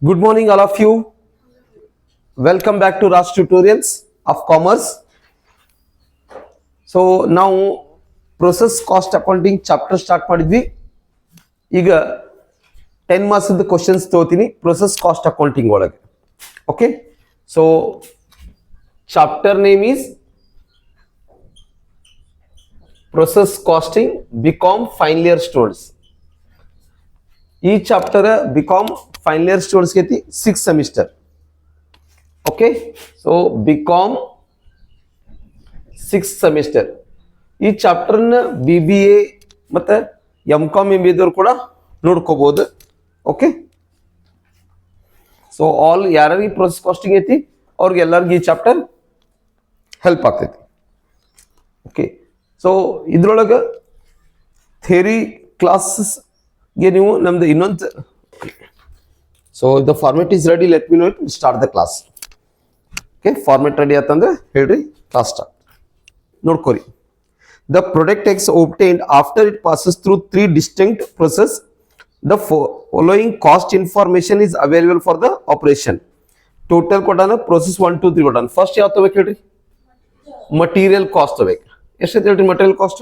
Good morning, all of you. Welcome back to Raj Tutorials of Commerce. So now process cost accounting chapter start ಮಾಡಿದ್ವಿ. ಈಗ 10 marks the questions ತೋತೀನಿ process cost accounting ಒಳಗೆ. Okay? So chapter name is process costing BCom final year students. ಈ chapter BCom final year students ಗೆ 6 semester. Okay, so BCom 6th semester. ಈ ಚಾಪ್ಟರ್ನ BBA ಮತ್ತೆ MCom MBA ದವರು ಕೂಡ ನೋಡ್ಕೋಬಹುದು. Okay, so all ಯಾರಿಗೆ process costing ಐತಿ ಅವ್ರಿಗೆ ಎಲ್ಲರಿಗೂ ಈ ಚಾಪ್ಟರ್ ಹೆಲ್ಪ್ ಆಗ್ತೈತಿ. ಓಕೆ, ಸೊ ಇದ್ರೊಳಗೆ ಥಿಯರಿ ಕ್ಲಾಸಸ್ಗೆ ನೀವು ನಮ್ದು ಇನ್ನೊಂದು so the format is ready, let me know it, start the class. Okay, format ready ಆತಂದ್ರೆ ಹೇಳ್ರಿ, ಕ್ಲಾಸ್ ಸ್ಟಾರ್ಟ್. ನೋಡ್ಕೋರಿ, the product X obtained after it passes through 3 distinct process. The following cost information is available for the operation. Total ಕೊಟ್ಟಾನ, process 1 2 3 ಕೊಟ್ಟಾನ. First ಯಾವ ತಗೋಬೇಕು ಹೇಳ್ರಿ? Material cost ತಗೋಬೇಕು. ಎಷ್ಟೈತೆ ಹೇಳ್ರಿ material cost?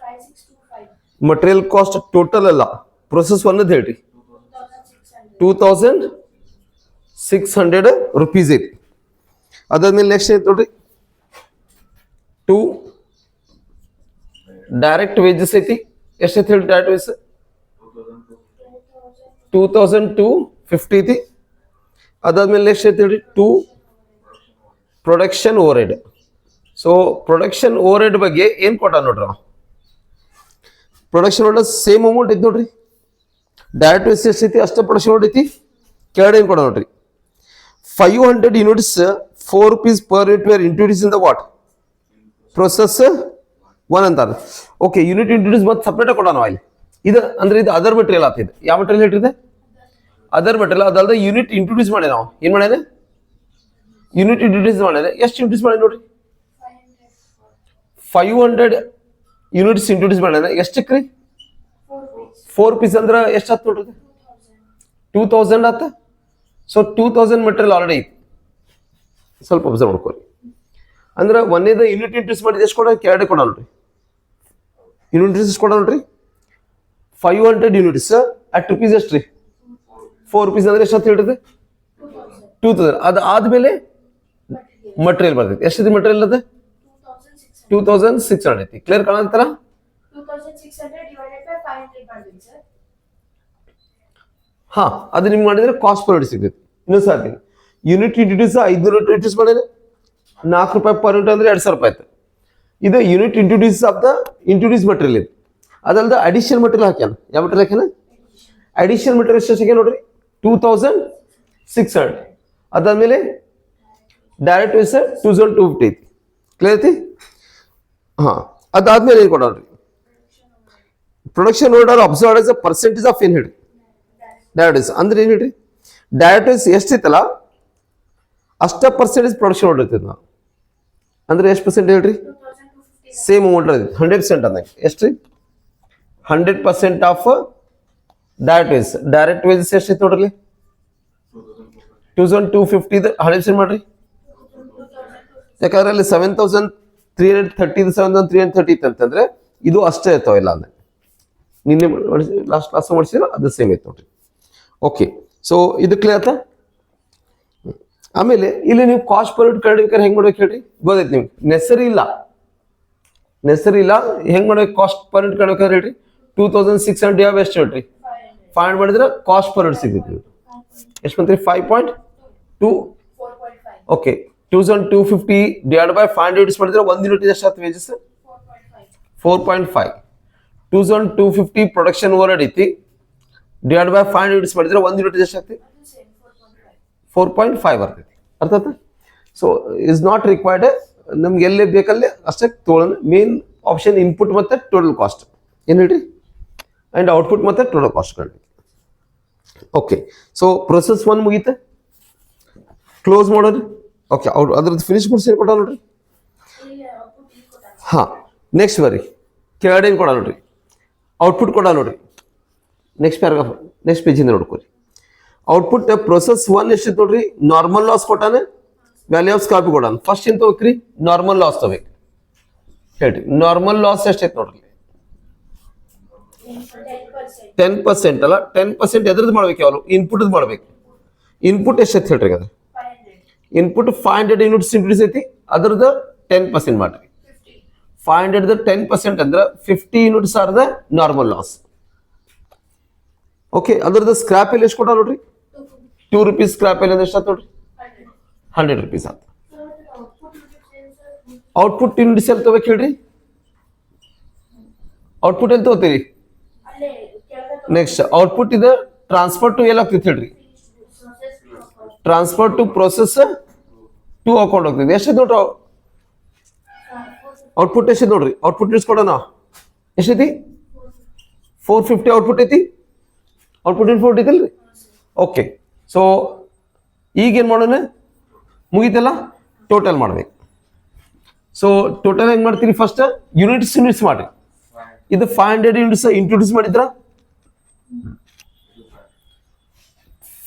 5625. Material cost total ಅಲ್ಲ, ಪ್ರೊಸೆಸ್ 1 ಅದ ಹೇಳ್ರಿ, 2600 rupees ಐತಿ. ಅದಾದ್ಮೇಲೆ ನೆಕ್ಸ್ಟ್ ಐತೆ ನೋಡ್ರಿ, 2 ಡೈರೆಕ್ಟ್ ವೇಜಸ್ ಐತಿ. ಎಷ್ಟೈತಿ ಹೇಳಿ ಡೈರೆಕ್ಟ್ ವೇಜಸ್? 2250 ಐತಿ. ಅದಾದ್ಮೇಲೆ ನೆಕ್ಸ್ಟ್ ಐತಿ ಹೇಳ್ರಿ, 2 production over head. So production over head ಬಗ್ಗೆ ಏನ್ ಕೊಟ್ಟ ನೋಡ್ರಿ, ಪ್ರೊಡಕ್ಷನ್ ಓವರ್ ಸೇಮ್ ಅಮೌಂಟ್ ಐತಿ ನೋಡ್ರಿ. ಡೈರೆಕ್ಟ್ ವೇಜಸ್ ಎಷ್ಟೈತಿ ಅಷ್ಟೇ ಪ್ರೊಡಕ್ಷನ್ ಓವರ್ ಐತಿ. ಕೆಳಗಡೆ ಏನ್ ಕೊಡ ನೋಡ್ರಿ, 500 units 4 rupees per unit were introduced in the what? Process 1 ಅಂತಾರೆ. ಓಕೆ, ಯೂನಿಟ್ ಇಂಟ್ರೊಡ್ಯೂಸ್ ಮತ್ತೆ ಸಪ್ರೇಟ್ ಕೊಡೋಣ ಇಲ್ಲಿ. ಇದು ಅಂದ್ರೆ ಇದು ಅದರ್ ಮಟೀರಿಯಲ್ ಆಗ್ತಿದೆ. ಯಾವ ಮಟೀರಿಯಲ್ ಇಟ್ಟಿದೆ? Other material. ಅದಲ್ಲದೆ ಯೂನಿಟ್ ಇಂಟ್ರೊಡ್ಯೂಸ್ ಮಾಡಿ ನಾವು ಏನ್ ಮಾಡಿದೆ? ಯೂನಿಟ್ ಇಂಟ್ರೊಡ್ಯೂಸ್ ಮಾಡಿದೆ. ಎಷ್ಟು ಇಂಟ್ರೊಡ್ಯೂಸ್ ಮಾಡಿ ನೋಡ್ರಿ, 500 ಯೂನಿಟ್ಸ್ ಇಂಟ್ರೊಡ್ಯೂಸ್ ಮಾಡಿದೆ. ಎಷ್ಟಕ್ಕೆ ರೀ? 4 ಪೀಸ್ ಅಂದ್ರೆ ಎಷ್ಟು ಆಯ್ತು ನೋಡ್ರಿ? 2000 ಆತ. ಸೊ 2000 ಮಟೀರಿಯಲ್ ಆಲ್ರೆಡಿ ಐತಿ. ಸ್ವಲ್ಪ ಅಬ್ಸರ್ವ್ ಮಾಡ್ಕೊಳ್ಳಿ. ಅಂದ್ರೆ ಒಂದೇದ ಯೂನಿಟ್ ಇಂಟ್ರೊಡ್ಯೂಸ್ ಮಾಡಿದ ಎಷ್ಟು ಕೊಡ? ಕೆಳಗಡೆ ಕೊಡ ನೋಡ್ರಿ, ಯೂನಿಟ್ ಇಂಟ್ರೊಡ್ಯೂಸ್ ಕೊಡ ನೋಡ್ರಿ, 500 ಯೂನಿಟ್ಸ್ ಅಟ್ ರುಪೀಸ್ ಎಷ್ಟು ರೀ? 4 rupees ಅಂದ್ರೆ ಎಷ್ಟು ಅಂತ ಹೇಳಿದ್ರೆ 2000. ಅದು ಆದ್ಮೇಲೆ ಮಟೀರಿಯಲ್ ಬರ್ತೈತಿ. ಎಷ್ಟಿದೆ ಮಟೀರಿಯಲ್? ಅದ 2600 ಐತಿ. ಕ್ಲಿಯರ್ ಕಾಣಂತಾರ? 2600 divided by 500 ಮಾಡ್ತೀನಿ ಸರ್. ಹಾ, ಅದು ನಿಮ್ಗೆ ಮಾಡಿದ್ರೆ ಕಾಸ್ಟ್ ಪರ್ ಯೂನಿಟ್ ಸಿಗ್ತೈತಿ. ಇನ್ನೊಂದು ಸಾಧ್ಯ, ಯೂನಿಟ್ ಇಂಟ್ರೊಡ್ಯೂಸ್ 500 ಇಂಟ್ರೊಡ್ಯೂಸ್ ಮಾಡಿದ್ರೆ 4 ರೂಪಾಯಿ ಪರ್ ಯೂನಿಟ್ ಅಂದ್ರೆ 2000 ರೂಪಾಯಿ ಆಯ್ತು. ಇದು unit introduce of the introduce material ಇದು. ಅದಲ್ಲದೆ ಅಡಿಷನಲ್ ಮಟೀರಿಯಲ್ ಹಾಕ್ಯಾನ. ಯಾವ ಮಟೀರಿಯಲ್ ಹಾಕ್ಯಾನ? ಅಡಿಷನಲ್ ಮಟೀರಿಯಲ್ ಎಷ್ಟು ಹಾಕ್ಯಾನ ನೋಡ್ರಿ, 2600. ಅದಾದ್ಮೇಲೆ ಡೈರೆಕ್ಟ್ ವೇಸ್ 2250 ಐತಿ. ಕ್ಲಿಯರ್ ಐತಿ? ಹಾ, ಅದಾದ್ಮೇಲೆ ಏನು ಕೊಡೋಣ್ರಿ, production order observe as a percentage of ಏನ್ ಹೇಳ್ರಿ? ಡೈರೆಕ್ಟ್ ವೇಸ್ ಅಂದ್ರೆ ಏನ್ ಹೇಳ್ರಿ? ಡೈರೆಕ್ಟ್ ವೇಸ್ ಎಷ್ಟೈತಲ್ಲ ಅಷ್ಟ ಪರ್ಸೆಂಟೇಜ್ ಪ್ರೊಡಕ್ಷನ್ ಓರ್ಡರ್ ಇರ್ತೈತಿ. ನಾವು ಅಂದ್ರೆ ಎಷ್ಟು ಪರ್ಸೆಂಟ್ ಹೇಳ್ರಿ? ಸೇಮ್ ಅಮೌಂಟ್ ಐತಿ, 100% ಅಂದಾಗ ಎಷ್ಟು ರೀ? 100% of direct wages. Direct wages ಎಷ್ಟೈತಿ ನೋಡ್ರಿ, 2250 100% ಮಾಡ್ರಿ. ಯಾಕಂದ್ರೆ ಅಲ್ಲಿ 7330 7330 ಇತ್ತು ಅಂತಂದ್ರೆ ಇದು ಅಷ್ಟೇ ಇರ್ತಾವ. ಇಲ್ಲ ಅಂದ್ರೆ ನಿನ್ನೆ ಲಾಸ್ಟ್ ಕ್ಲಾಸ್ ಮಾಡಿಸಿದ್ರೆ ಅದು ಸೇಮ್ ಐತೆ ನೋಡ್ರಿ. ಓಕೆ, ಸೊ ಇದು ಕ್ಲಿಯರ್ ಆಯ್ತಾ? ಆಮೇಲೆ ಇಲ್ಲಿ ನೀವು ಕಾಸ್ಟ್ ಪರ್ ಯೂನಿಟ್ ಕಂಡುಹಿಡಿಬೇಕಾದ್ರೆ ಹೆಂಗ್ ಮಾಡ್ಬೇಕು ಹೇಳ್ರಿ? ಗೊತ್ತೈತಿ ನಿಮ್ಗೆ? ನೆಸರಿ ಇಲ್ಲ ಹೆಂಗ್ ಮಾಡ್ಬೇಕು? ಕಾಸ್ಟ್ ಪರ್ ಯೂನಿಟ್ ಕಂಡುಹಿಡಿಬೇಕಾದ್ರೆ ಹೇಳ್ರಿ, 2600 ಯಾವ ಎಷ್ಟು ಹೇಳ್ರಿ? 500 ಮಾಡಿದ್ರೆ ಕಾಸ್ಟ್ ಪರ್ ಯೂನಿಟ್ ಸಿಗ್ತೈತಿ. ಎಷ್ಟು ಬಂತ್ರಿ? 5.2. ಓಕೆ, 2250 ಡಿವೈಡ್ ಬೈ 500 ಯೂನಿಟ್ಸ್ ಮಾಡಿದ್ರೆ 1 ಯೂನಿಟ್ ಎಷ್ಟು ಆಗ್ತದೆ ವೇಜಸ್? 4.5. 2250 ಪ್ರೊಡಕ್ಷನ್ ಓವರ್ ಹೆಡ್ ಐತಿ, ಡಿವೈಡ್ ಬೈ 500 ಯೂನಿಟ್ಸ್ ಮಾಡಿದ್ರೆ 1 ಯೂನಿಟ್ ಎಷ್ಟು ಆಗ್ತದೆ? 4.5 ಬರ್ತೈತಿ. ಅರ್ಥ ಆಯ್ತಾ? So is not required. ನಮ್ಗೆ ಎಲ್ಲಿ ಬೇಕಲ್ಲೇ ಅಷ್ಟೇ ತೊಗೊಳ್ಳೋಣ. ಮೇನ್ ಆಪ್ಷನ್ ಇನ್ಪುಟ್ ಮತ್ತೆ ಟೋಟಲ್ ಕಾಸ್ಟ್ ಏನು ಹೇಳ್ರಿ, ಅಂಡ್ ಔಟ್ಪುಟ್ ಮತ್ತೆ ಟೋಟಲ್ ಕಾಸ್ಟ್ ಕಂಡು. ಓಕೆ, ಸೊ ಪ್ರೊಸೆಸ್ 1 ಮುಗೀತೆ, ಕ್ಲೋಸ್ ಮಾಡೋರಿ. ಓಕೆ, ಅದ್ರದ್ದು ಫಿನಿಶ್ ಮಾಡ್ಸಿ ಏನು ಕೊಟ್ಟ ನೋಡ್ರಿ. ಹಾ, ನೆಕ್ಸ್ಟ್ ಬರ್ರಿ, ಕೆಳಗಡೆ ಏನು ಕೊಡ ನೋಡ್ರಿ, ಔಟ್ಪುಟ್ ಕೊಡ ನೋಡ್ರಿ. ನೆಕ್ಸ್ಟ್ ಪ್ಯಾರಾಗ್ರಾಫ್, ನೆಕ್ಸ್ಟ್ ಪೇಜಿಂದ ನೋಡ್ಕೊರಿ. ಔಟ್ಪುಟ್ ಪ್ರೊಸೆಸ್ 1 ಎಷ್ಟಿತ್ತು ನೋಡ್ರಿ, ನಾರ್ಮಲ್ ಲಾಸ್ ಕೊಟ್ಟಾನ, ವ್ಯಾಲ್ಯೂ ಆಫ್ ಸ್ಕ್ರಾಪ್ ಕೊಟ್ಟಾನ. ಫಸ್ಟ್ ಏನ್ ತಗೋಬೇಕ್ರಿ, ನಾರ್ಮಲ್ ಲಾಸ್ ತಗೋಬೇಕು. ಹೇಳ್ರಿ ನಾರ್ಮಲ್ ಲಾಸ್ ಎಷ್ಟೈತೆ ನೋಡ್ರಿ, 10% ಅಲ್ಲ, 10% ಎದ್ರದ್ದು ಮಾಡ್ಬೇಕು, ಯಾವಾಗ ಇನ್ಪುಟ್ ಮಾಡ್ಬೇಕು. ಇನ್ಪುಟ್ ಎಷ್ಟೈತೆ ಹೇಳ್ರಿ, ಅದು 500. ಇನ್ಪುಟ್ 500 ಯೂನಿಟ್ಸ್ ಇಂಟ್ರೊಡ್ಯೂಸ್ ಐತಿ, ಅದ್ರದ್ದು 10% ಮಾಡ್ರಿ. 500 10% ಅಂದ್ರೆ 50 units are the normal loss. Okay, ಅದ್ರದ್ದು ಸ್ಕ್ರಾಪ್ ಎಲ್ಲಿ ಎಷ್ಟು ಕೊಟ್ಟ ನೋಡ್ರಿ, 2 rupees ಸ್ಕ್ರಾಪ್ ಎಲ್ಲಿ ಅಂದ್ರೆ ಎಷ್ಟು ಆಯ್ತು ನೋಡ್ರಿ, 100 rupees ಆಯ್ತು. ಔಟ್ಪುಟ್ ಯೂನಿಟ್ಸ್ ಎಲ್ಲಿ ತಗೋಬೇಕು ಹೇಳ್ರಿ, ಔಟ್ಪುಟ್ ಎಲ್ಲಿ ತಗೋತೀರಿ, ಅಲ್ಲೇ ಕೆಳಗೆ ನೆಕ್ಸ್ಟ್ ಔಟ್ಪುಟ್ ಇದು ಟ್ರಾನ್ಸ್ಫರ್ ಟು ಎಲ್ಲಿ ಆಗ್ತೈತಿ ಹೇಳ್ರಿ, ಟ್ರಾನ್ಸ್ಫರ್ ಟು ಪ್ರೊಸೆಸ್ 2 ಅಕೌಂಟ್ ಹೋಗ್ತೈತಿ. ಎಷ್ಟೈತಿ ನೋಡ್ರಿ ಔಟ್ಪುಟ್, ಎಷ್ಟಿದೆ ನೋಡ್ರಿ ಔಟ್ಪುಟ್ ಇಸ್ಕೊಡೋಣ, ಎಷ್ಟೈತಿ 450 ಔಟ್ಪುಟ್ ಐತಿ, ಔಟ್ಪುಟ್ ಇನ್ಪುಟ್ ಐತಿಲ್ರಿ. ಓಕೆ, ಸೊ ಈಗೇನು ಮಾಡೋಣ, ಮುಗೀತಲ್ಲ, ಟೋಟಲ್ ಮಾಡ್ಬೇಕು. ಸೊ ಟೋಟಲ್ ಹೆಂಗೆ ಮಾಡ್ತೀರಿ, ಫಸ್ಟ್ ಯೂನಿಟ್ಸ್ ಮಾಡಿ. ಇದು 500 ಯೂನಿಟ್ಸ್ ಇಂಟ್ರೊಡ್ಯೂಸ್ ಮಾಡಿದ್ರ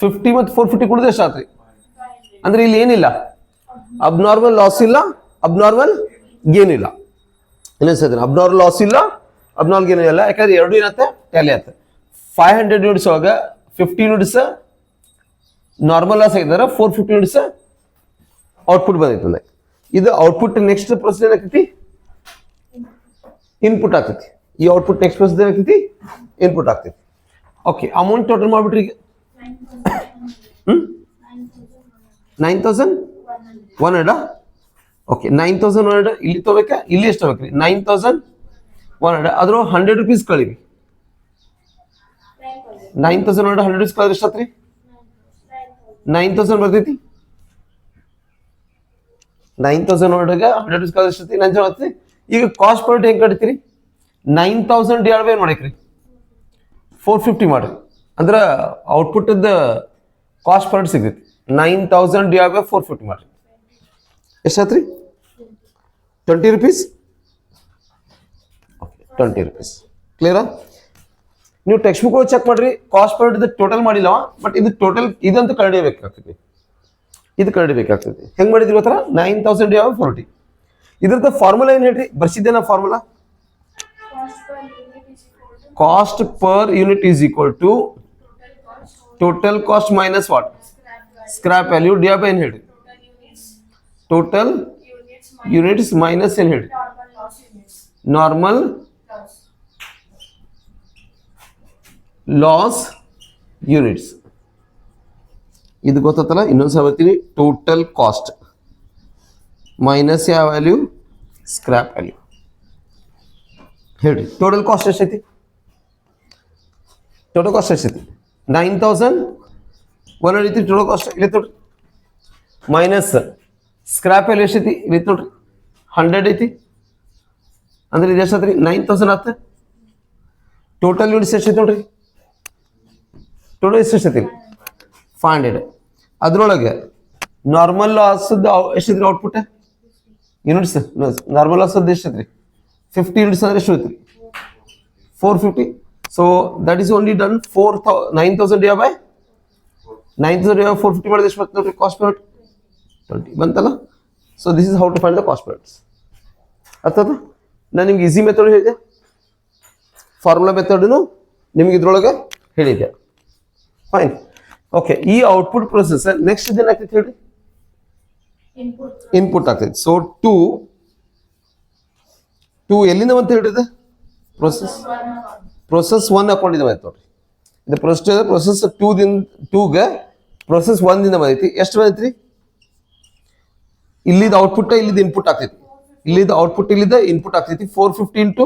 50 ಮತ್ತು 450 ಕುಡಿದ್ರೆ ಎಷ್ಟು ಆತ್ರಿ, ಅಂದ್ರೆ ಇಲ್ಲಿ ಏನಿಲ್ಲ, ಅಬ್ನಾರ್ಮಲ್ ಲಾಸ್ ಇಲ್ಲ, ಅಬ್ನಾರ್ಮಲ್ ಗೇನ್ ಇಲ್ಲ. ಇನ್ನೊಂದ್ಸತಿ ಅಬ್ನಾರ್ಮಲ್ ಲಾಸ್ ಇಲ್ಲ, ಅಬ್ನಾರ್ಮಲ್ ಗೇನ್ ಇಲ್ಲ, ಯಾಕಂದ್ರೆ ಎರಡು ಏನತ್ತೆ ಟ್ಯಾಲಿ ಆಗುತ್ತೆ. 500 ಯೂನಿಟ್ಸ್ ಒಳಗ 50 ಯೂನಿಟ್ಸ್ ನಾರ್ಮಲ್ ಲಾಸ್ ಆಗಿದ್ದಾರೆ, 450 ಯೂನಿಟ್ಸ್ ಔಟ್ಪುಟ್ ಬಂದೈತೆ. ಇದು ಔಟ್ಪುಟ್ ನೆಕ್ಸ್ಟ್ ಪ್ರೊಸೆಸ್ ಏನಾಗ್ತೈತಿ, ಇನ್ಪುಟ್ ಆಗ್ತೈತಿ. ಈ ಔಟ್ಪುಟ್ ನೆಕ್ಸ್ಟ್ ಪ್ರೊಸೆಸ್ ಏನಾಗ್ತೈತಿ, ಇನ್ಪುಟ್ ಆಗ್ತೈತಿ. ಓಕೆ, ಅಮೌಂಟ್ ಟೋಟಲ್ ಮಾಡ್ಬಿಟ್ರಿ ಈಗ 9100. ಓಕೆ, 9100 ಇಲ್ಲಿ ತಗೋಬೇಕಾ, ಇಲ್ಲಿ ಎಷ್ಟು ತಗೋಬೇಕ್ರಿ, 9100. ಅದ್ರ 100 rupees ಕಳೀರಿ, 9100 100 rupees ಕಳೆದ್ರೆ ಎಷ್ಟಾತ್ರಿ, 9000 ಬರ್ತೈತಿ. 9000 ಒಳಗೆ 100 rupees ಕಳೆದ್ರೆ ಎಷ್ಟೈತಿ, 9000 ಆಗ್ತೈತಿ. ಈಗ ಕಾಸ್ಟ್ ಪರ್ ಹೆಂಗೆ ಕಡಿತೀರಿ, 9000 ಡಿವೈಡ್ ಬೈ ಏನು ಮಾಡಕ್ರಿ, 450 ಮಾಡ್ರಿ, ಅಂದ್ರೆ ಔಟ್ಪುಟ್ ಕಾಸ್ಟ್ ಪರ್ ಸಿಗ್ತೈತಿ. 9000 ಡಿವೈಡ್ ಬೈ 450 ಮಾಡ್ರಿ, ಎಷ್ಟಾತ್ರಿ, 20 rupees. ಓಕೆ, 20 rupees ಕ್ಲಿಯರಾ. ನೀವು ಟೆಕ್ಸ್ಟ್ ಬುಕ್ ಚೆಕ್ ಮಾಡ್ರಿ, ಕಾಸ್ಟ್ ಪರ್ ಟೋಟಲ್ ಮಾಡಿಲ್ಲವ, ಬಟ್ ಇದು ಟೋಟಲ್ ಇದಂತೂ ಕಂಡುಹಿಡಿಯಬೇಕಾಗ್ತೈತಿ, ಇದು ಕಂಡುಹಿಡಿಯಬೇಕಾಗ್ತೈತಿ. ಹೆಂಗೆ ಮಾಡಿದ್ರಿ ಗೊತ್ತಾ, 9000 ಡಿವೈಡ್ 40. ಇದ್ರದ್ದು ಫಾರ್ಮುಲಾ ಏನು ಹೇಳ್ರಿ, ಬರ್ಸಿದ್ದೇನ formula, cost per unit is equal to total cost minus what, scrap value divide by ಏನು ಹೇಳ್ರಿ, total total units units minus ಏನು ಹೇಳ್ರಿ, normal loss units normal loss. Loss units. ಇದು ಗೊತ್ತಲ್ಲ, ಇನ್ನೊಂದ್ಸಲ ಬರ್ತೀನಿ, ಟೋಟಲ್ ಕಾಸ್ಟ್ ಮೈನಸ್ ಯಾವ ವ್ಯಾಲ್ಯೂ, ಸ್ಕ್ರಾಪ್ ವ್ಯಾಲ್ಯೂ. ಹೇಳ್ರಿ ಟೋಟಲ್ ಕಾಸ್ಟ್ ಎಷ್ಟೈತಿ, ಟೋಟಲ್ ಕಾಸ್ಟ್ ಎಷ್ಟೈತಿ, 9100 ಐತಿ ಟೋಟಲ್ ಕಾಸ್ಟ್, ಇಲ್ಲಿ ನೋಡ್ರಿ, ಮೈನಸ್ ಸ್ಕ್ರಾಪ್ ವ್ಯಾಲ್ಯೂ ಎಷ್ಟೈತಿ, ಇಲ್ಲಿ ನೋಡ್ರಿ 100 ಐತಿ, ಅಂದ್ರೆ ಇದು ಎಷ್ಟೈತ್ರಿ, 9000 ಆತ. ಟೋಟಲ್ ಯೂನಿಟ್ಸ್ ಎಷ್ಟೈತಿ ನೋಡ್ರಿ, ಟೋಟಲ್ ಎಷ್ಟೈತಿ 500. ಅದ್ರೊಳಗೆ ನಾರ್ಮಲ್ ಲಾಸ್ ಎಷ್ಟಿದ್ರಿ ಔಟ್ಪುಟ್ ಯೂನಿಟ್ಸ್, ನಾರ್ಮಲ್ ಲಾಸ್ ಎಷ್ಟೈತ್ರಿ 50 ಯೂನಿಟ್ಸ್ ಅಂದ್ರೆ ಎಷ್ಟು ಐತ್ರಿ 450. So that is only done 9000 divide by 9000 divide 450 ಮಾಡಿದ್ರೆ ಎಷ್ಟು ಬರ್ತದೆ ನೋಡ್ರಿ, ಕಾಸ್ಟ್ ಪರ್ 20 ಬಂತಲ್ಲ. So this is how to find the cost ಪರ್ಸ್. ಅರ್ಥದ, ನಾನು ನಿಮ್ಗೆ ಈಸಿ ಮೆಥಡ್ ಹೇಳಿದೆ, ಫಾರ್ಮುಲಾ ಮೆಥಡ್ನು ನಿಮ್ಗೆ ಇದ್ರೊಳಗೆ ಹೇಳಿದೆ. ಫೈನ್. ಓಕೆ, ಈ ಔಟ್ಪುಟ್ ಪ್ರೊಸೆಸ್ ನೆಕ್ಸ್ಟ್ ಏನಾಗ್ತೈತಿ ಹೇಳ್ರಿ, Input ಇನ್ಪುಟ್ ಆಗ್ತೈತಿ. ಸೊ ಟು ಎಲ್ಲಿಂದ ಅಂತ ಹೇಳಿದೆ, ಪ್ರೊಸೆಸ್ 1 ಅಕೌಂಟಿಂದ ಬಂದೈತೆ ನೋಡ್ರಿ. ಇದು ಪ್ರೊಸೆಸ್ 2ಗೆ ಪ್ರೊಸೆಸ್ 1ದಿಂದ ಬಂದೈತಿ. ಎಷ್ಟು ಬಂದೈತ್ರಿ, ಇಲ್ಲಿದ ಔಟ್ಪುಟ್ ಇಲ್ಲಿದ ಇನ್ಪುಟ್ ಆಗ್ತೈತಿ, ಇಲ್ಲಿದ ಔಟ್ಪುಟ್ ಇಲ್ಲಿದ ಇನ್ಪುಟ್ ಆಗ್ತೈತಿ. 450 ಇಂಟು